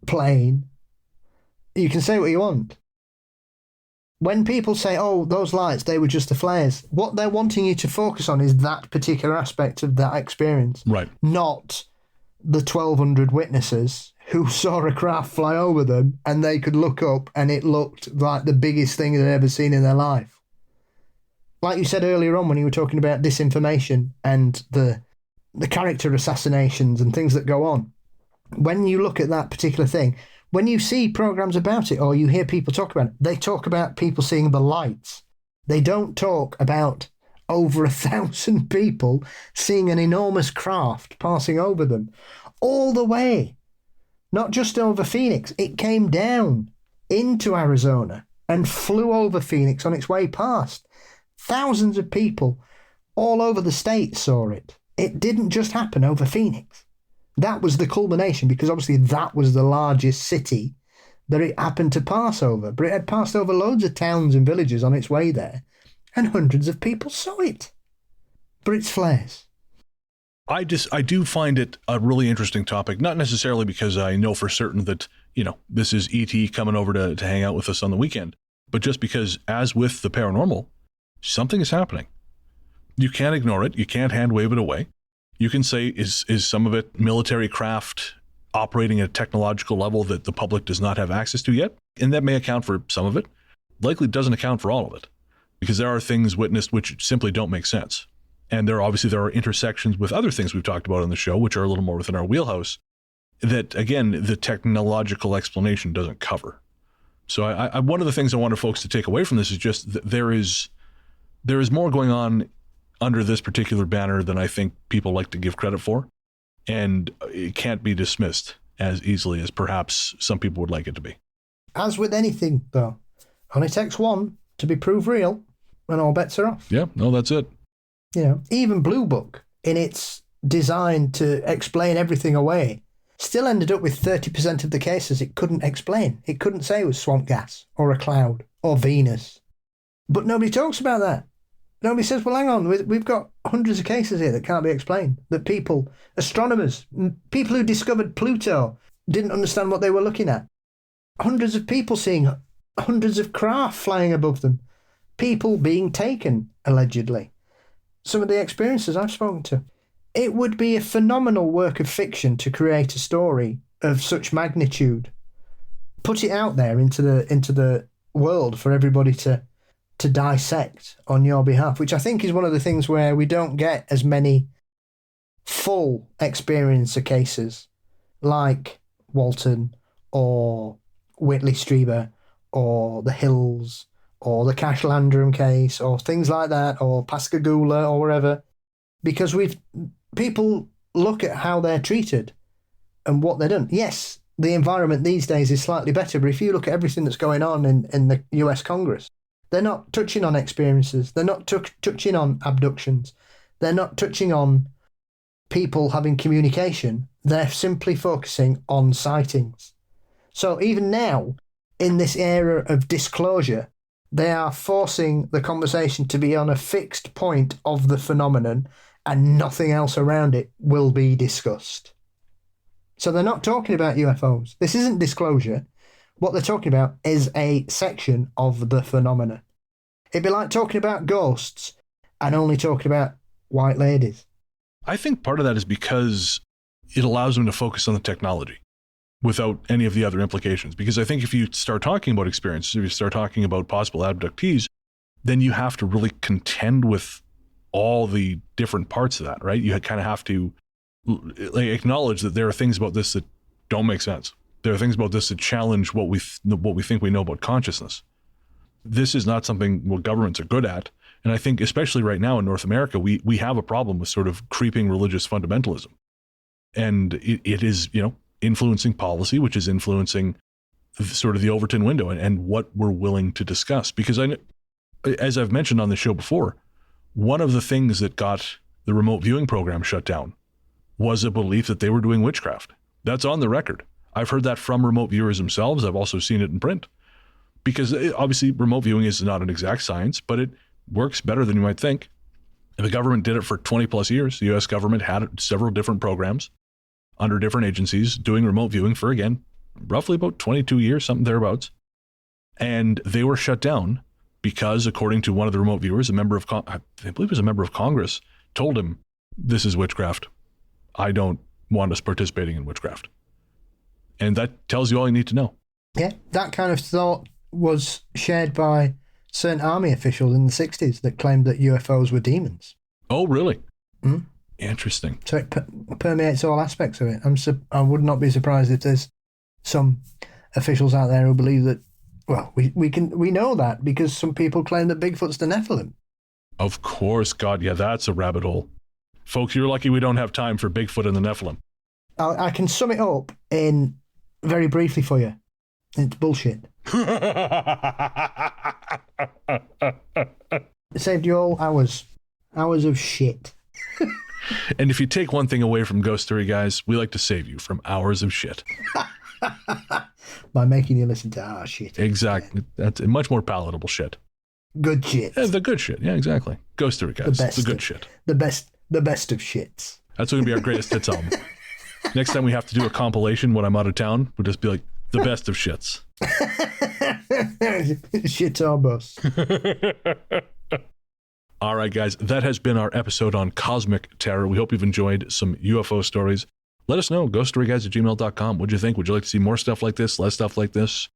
plane. You can say what you want. When people say, oh, those lights, they were just the flares, what they're wanting you to focus on is that particular aspect of that experience. Right. Not the 1,200 witnesses who saw a craft fly over them and they could look up and it looked like the biggest thing they'd ever seen in their life. Like you said earlier on when you were talking about disinformation and the character assassinations and things that go on, when you look at that particular thing, when you see programs about it or you hear people talk about it, they talk about people seeing the lights. They don't talk about over 1,000 people seeing an enormous craft passing over them all the way. Not just over Phoenix, it came down into Arizona and flew over Phoenix on its way past. Thousands of people all over the state saw it. It didn't just happen over Phoenix. That was the culmination because obviously that was the largest city that it happened to pass over. But it had passed over loads of towns and villages on its way there. And hundreds of people saw it. But it's flares. I do find it a really interesting topic, not necessarily because I know for certain that, this is E.T. coming over to hang out with us on the weekend, but just because, as with the paranormal, something is happening. You can't ignore it. You can't hand wave it away. You can say, is some of it military craft operating at a technological level that the public does not have access to yet? And that may account for some of it. Likely doesn't account for all of it, because there are things witnessed which simply don't make sense. And there are intersections with other things we've talked about on the show, which are a little more within our wheelhouse, that, again, the technological explanation doesn't cover. So I one of the things I wanted folks to take away from this is just that there is more going on under this particular banner than I think people like to give credit for. And it can't be dismissed as easily as perhaps some people would like it to be. As with anything, though, only takes one to be proved real, and all bets are off. Yeah, no, that's it. Even Blue Book, in its design to explain everything away, still ended up with 30% of the cases it couldn't explain. It couldn't say it was swamp gas or a cloud or Venus. But nobody talks about that. Nobody says, well, hang on, we've got hundreds of cases here that can't be explained. That people, astronomers, people who discovered Pluto didn't understand what they were looking at. Hundreds of people seeing hundreds of craft flying above them. People being taken, allegedly. Some of the experiences I've spoken to. It would be a phenomenal work of fiction to create a story of such magnitude. Put it out there into the world for everybody to dissect on your behalf, which I think is one of the things where we don't get as many full experiencer cases like Walton or Whitley Strieber or the Hills or the Cash Landrum case or things like that, or Pascagoula or wherever, because people look at how they're treated and what they're done. Yes, the environment these days is slightly better, but if you look at everything that's going on in the US Congress, they're not touching on experiences. They're not touching on abductions. They're not touching on people having communication. They're simply focusing on sightings. So even now, in this era of disclosure, they are forcing the conversation to be on a fixed point of the phenomenon, and nothing else around it will be discussed. So they're not talking about UFOs. This isn't disclosure. What they're talking about is a section of the phenomenon. It'd be like talking about ghosts and only talking about white ladies. I think part of that is because it allows them to focus on the technology without any of the other implications. Because I think if you start talking about experiences, if you start talking about possible abductees, then you have to really contend with all the different parts of that, right? You kind of have to acknowledge that there are things about this that don't make sense. There are things about this that challenge what we think we know about consciousness. This is not something what governments are good at. And I think especially right now in North America, we have a problem with sort of creeping religious fundamentalism. And it is, influencing policy, which is influencing sort of the Overton window and what we're willing to discuss. Because as I've mentioned on the show before, one of the things that got the remote viewing program shut down was a belief that they were doing witchcraft. That's on the record. I've heard that from remote viewers themselves. I've also seen it in print. Because obviously remote viewing is not an exact science, but it works better than you might think. The government did it for 20 plus years. The US government had several different programs under different agencies doing remote viewing for, again, roughly about 22 years, something thereabouts. And they were shut down because, according to one of the remote viewers, I believe it was a member of Congress, told him, this is witchcraft. I don't want us participating in witchcraft. And that tells you all you need to know. Yeah, that kind of thought was shared by certain army officials in the 60s that claimed that UFOs were demons. Oh, really? Mm. Interesting. So it permeates all aspects of it. I would not be surprised if there's some officials out there who believe that. Well, we know that because some people claim that Bigfoot's the Nephilim. Of course, God, yeah, that's a rabbit hole. Folks, you're lucky we don't have time for Bigfoot and the Nephilim. I can sum it up in very briefly for you. It's bullshit. It saved you all hours of shit. And if you take one thing away from Ghost Story, guys, we like to save you from hours of shit. By making you listen to our shit. Exactly. That's a much more palatable shit. Good shit. Yeah, the good shit. Yeah, exactly. Ghost Story Guys. The good shit. The best of shits. That's going to be our greatest hits album. Next time we have to do a compilation when I'm out of town, we'll just be like, the best of shits. Shit or bus. All right, guys, that has been our episode on cosmic terror. We hope you've enjoyed some UFO stories. Let us know, ghoststoryguys@gmail.com. What'd you think? Would you like to see more stuff like this, less stuff like this?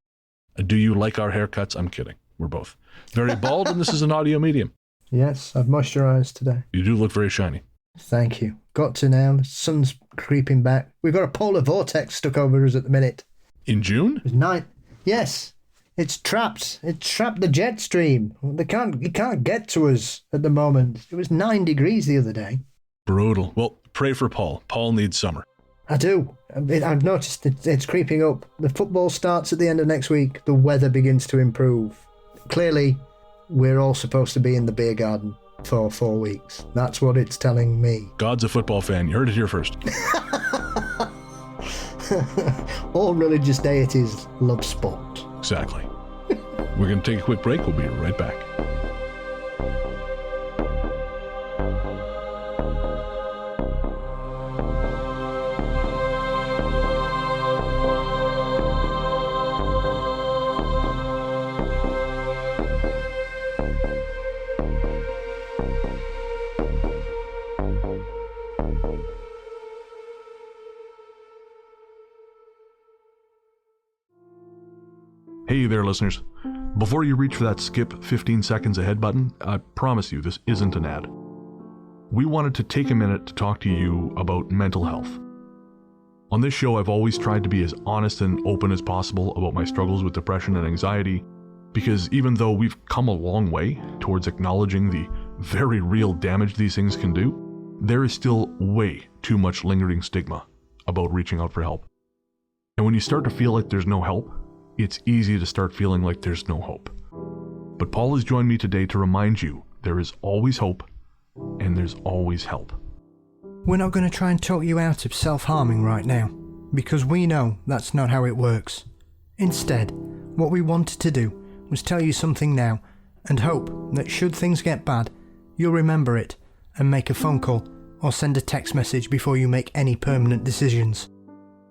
Do you like our haircuts? I'm kidding. We're both very bald, and this is an audio medium. Yes, I've moisturised today. You do look very shiny. Thank you. Got to now. The sun's creeping back. We've got a polar vortex stuck over us at the minute. In June? It's night. Yes. It's trapped. It's trapped the jet stream. It can't get to us at the moment. It was 9 degrees the other day. Brutal. Well, pray for Paul. Paul needs summer. I do. I've noticed it's creeping up. The football starts at the end of next week. The weather begins to improve. Clearly, we're all supposed to be in the beer garden for 4 weeks. That's what it's telling me. God's a football fan. You heard it here first. All religious deities love sport. Exactly. We're going to take a quick break. We'll be right back. Hey there, listeners. Before you reach for that skip 15 seconds ahead button, I promise you this isn't an ad. We wanted to take a minute to talk to you about mental health. On this show, I've always tried to be as honest and open as possible about my struggles with depression and anxiety, because even though we've come a long way towards acknowledging the very real damage these things can do, there is still way too much lingering stigma about reaching out for help. And when you start to feel like there's no help, it's easy to start feeling like there's no hope. But Paul has joined me today to remind you there is always hope and there's always help. We're not going to try and talk you out of self-harming right now, because we know that's not how it works. Instead, what we wanted to do was tell you something now and hope that should things get bad, you'll remember it and make a phone call or send a text message before you make any permanent decisions.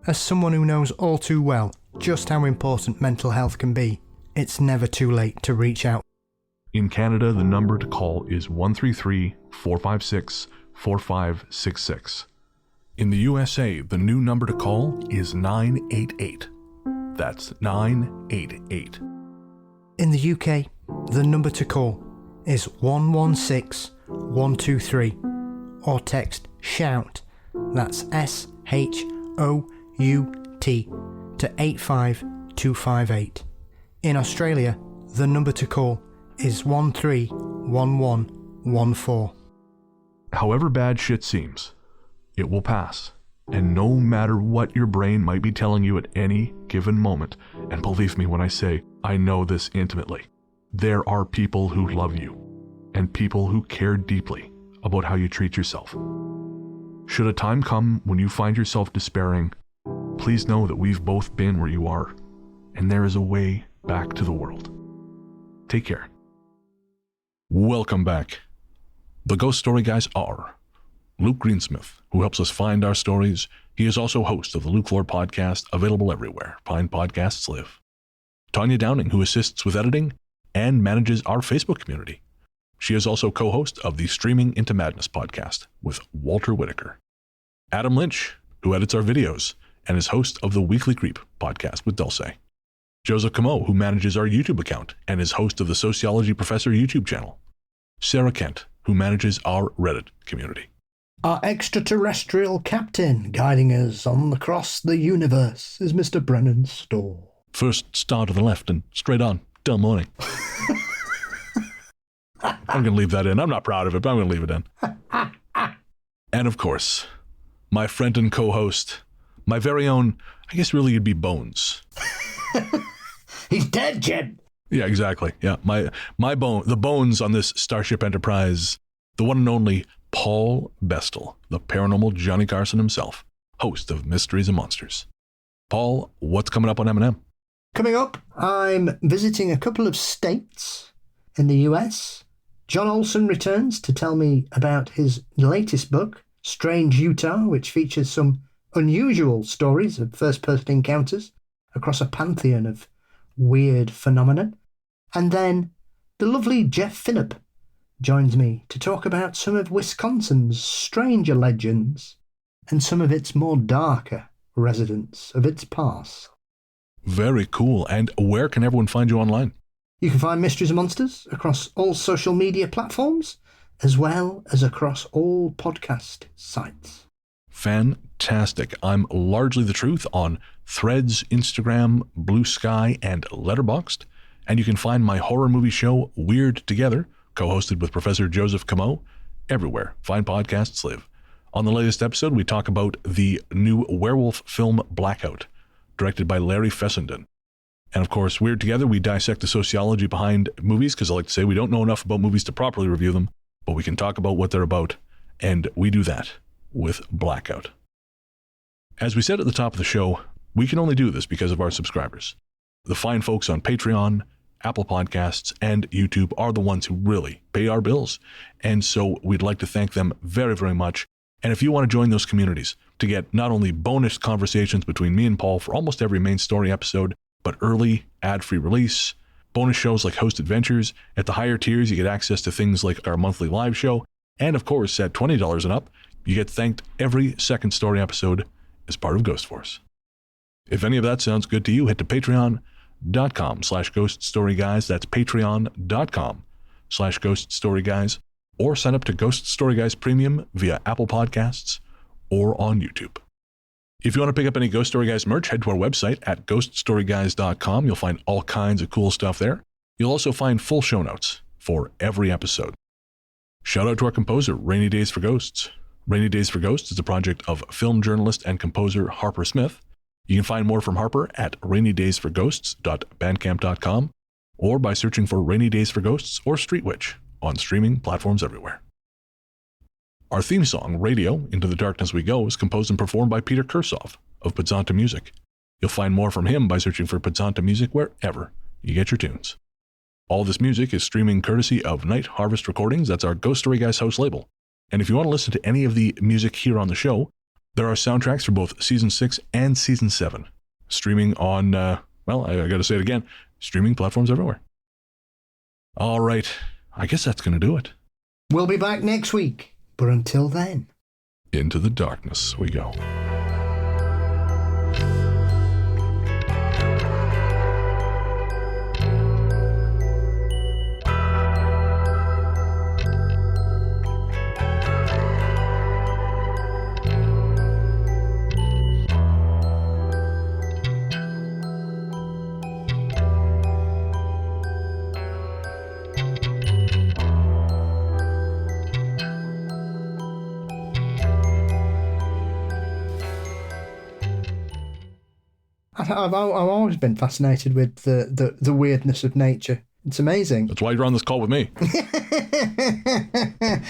As someone who knows all too well just how important mental health can be, it's never too late to reach out. In Canada, the number to call is 133-456-4566. In the USA, the new number to call is 988. That's 988. In the UK, the number to call is 116123 or text SHOUT, that's SHOUT, to 85258. In Australia, the number to call is 131114. However bad shit seems, it will pass. And no matter what your brain might be telling you at any given moment, and believe me when I say I know this intimately, there are people who love you and people who care deeply about how you treat yourself. Should a time come when you find yourself despairing, please know that we've both been where you are, and there is a way back to the world. Take care. Welcome back. The Ghost Story Guys are Luke Greensmith, who helps us find our stories. He is also host of the Luke Lord podcast, available everywhere fine podcasts live. Tanya Downing, who assists with editing and manages our Facebook community. She is also co-host of the Streaming into Madness podcast with Walter Whitaker. Adam Lynch, who edits our videos and is host of the Weekly Creep podcast with Dulce. Joseph Camo, who manages our YouTube account and is host of the Sociology Professor YouTube channel. Sarah Kent, who manages our Reddit community. Our extraterrestrial captain guiding us across the universe is Mr. Brennan Storr. First star to the left and straight on till morning. I'm going to leave that in. I'm not proud of it, but I'm going to leave it in. And of course, my friend and co-host, my very own, I guess really you'd be Bones. He's dead, Jed. Yeah, exactly. Yeah, the bones on this Starship Enterprise, the one and only Paul Bestel, the paranormal Johnny Carson himself, host of Mysteries and Monsters. Paul, what's coming up on M&M? Coming up, I'm visiting a couple of states In the US, John Olson returns to tell me about his latest book, Strange Utah, which features some unusual stories of first-person encounters across a pantheon of weird phenomena. And then the lovely Jeff Finnop joins me to talk about some of Wisconsin's stranger legends and some of its more darker residents of its past. Very cool. And where can everyone find you online? You can find Mysteries and Monsters across all social media platforms, as well as across all podcast sites. Fantastic. I'm largely the truth on Threads, Instagram, Blue Sky, and Letterboxd. And you can find my horror movie show, Weird Together, co-hosted with Professor Joseph Camo, everywhere fine podcasts live. On the latest episode, we talk about the new werewolf film Blackout, directed by Larry Fessenden. And of course, Weird Together, we dissect the sociology behind movies, because I like to say we don't know enough about movies to properly review them, but we can talk about what they're about, and we do that with Blackout. As we said at the top of the show, we can only do this because of our subscribers. The fine folks on Patreon, Apple Podcasts, and YouTube are the ones who really pay our bills. And so we'd like to thank them very, very much. And if you want to join those communities to get not only bonus conversations between me and Paul for almost every main story episode, but early ad-free release, bonus shows like Host Adventures. At the higher tiers, you get access to things like our monthly live show. And of course, at $20 and up, you get thanked every second story episode as part of Ghost Force. If any of that sounds good to you, head to patreon.com/ghoststoryguys. That's patreon.com/ghoststoryguys. Or sign up to Ghost Story Guys Premium via Apple Podcasts or on YouTube. If you want to pick up any Ghost Story Guys merch, head to our website at ghoststoryguys.com. You'll find all kinds of cool stuff there. You'll also find full show notes for every episode. Shout out to our composer, Rainy Days for Ghosts. Rainy Days for Ghosts is a project of film journalist and composer Harper Smith. You can find more from Harper at rainydaysforghosts.bandcamp.com or by searching for Rainy Days for Ghosts or Street Witch on streaming platforms everywhere. Our theme song, Radio, Into the Darkness We Go, is composed and performed by Peter Kursov of Pizzanta Music. You'll find more from him by searching for Pizzanta Music wherever you get your tunes. All this music is streaming courtesy of Night Harvest Recordings. That's our Ghost Story Guys house label. And if you want to listen to any of the music here on the show, there are soundtracks for both Season 6 and Season 7, streaming on, I got to say it again, streaming platforms everywhere. All right, I guess that's going to do it. We'll be back next week, but until then, into the darkness we go. I've always been fascinated with the weirdness of nature. It's amazing. That's why you're on this call with me. A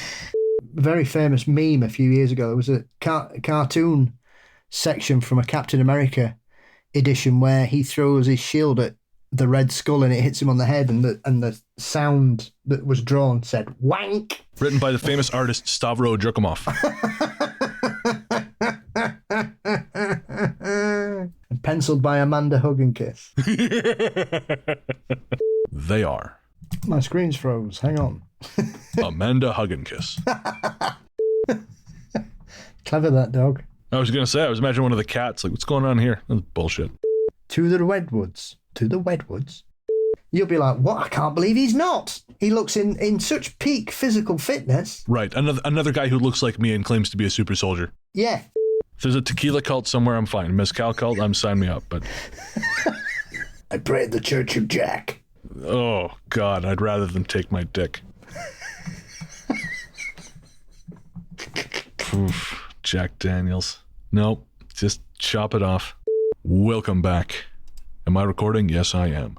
very famous meme a few years ago. There was a cartoon section from a Captain America edition where he throws his shield at the Red Skull and it hits him on the head, and the sound that was drawn said "wank." Written by the famous artist Stavro Jerkimov. And penciled by Amanda Hugginkiss. They are. My screen's froze. Hang on. Amanda Hugginkiss. Clever, that dog. I was going to say, I was imagining one of the cats. Like, what's going on here? That's bullshit. To the Redwoods. To the Wedwoods. You'll be like, what? I can't believe he's not. He looks in such peak physical fitness. Right. Another guy who looks like me and claims to be a super soldier. Yeah. If there's a tequila cult somewhere, I'm fine. Mezcal cult, sign me up. But I pray at the Church of Jack. Oh, God, I'd rather than take my dick. Oof, Jack Daniels. Nope, just chop it off. Welcome back. Am I recording? Yes, I am.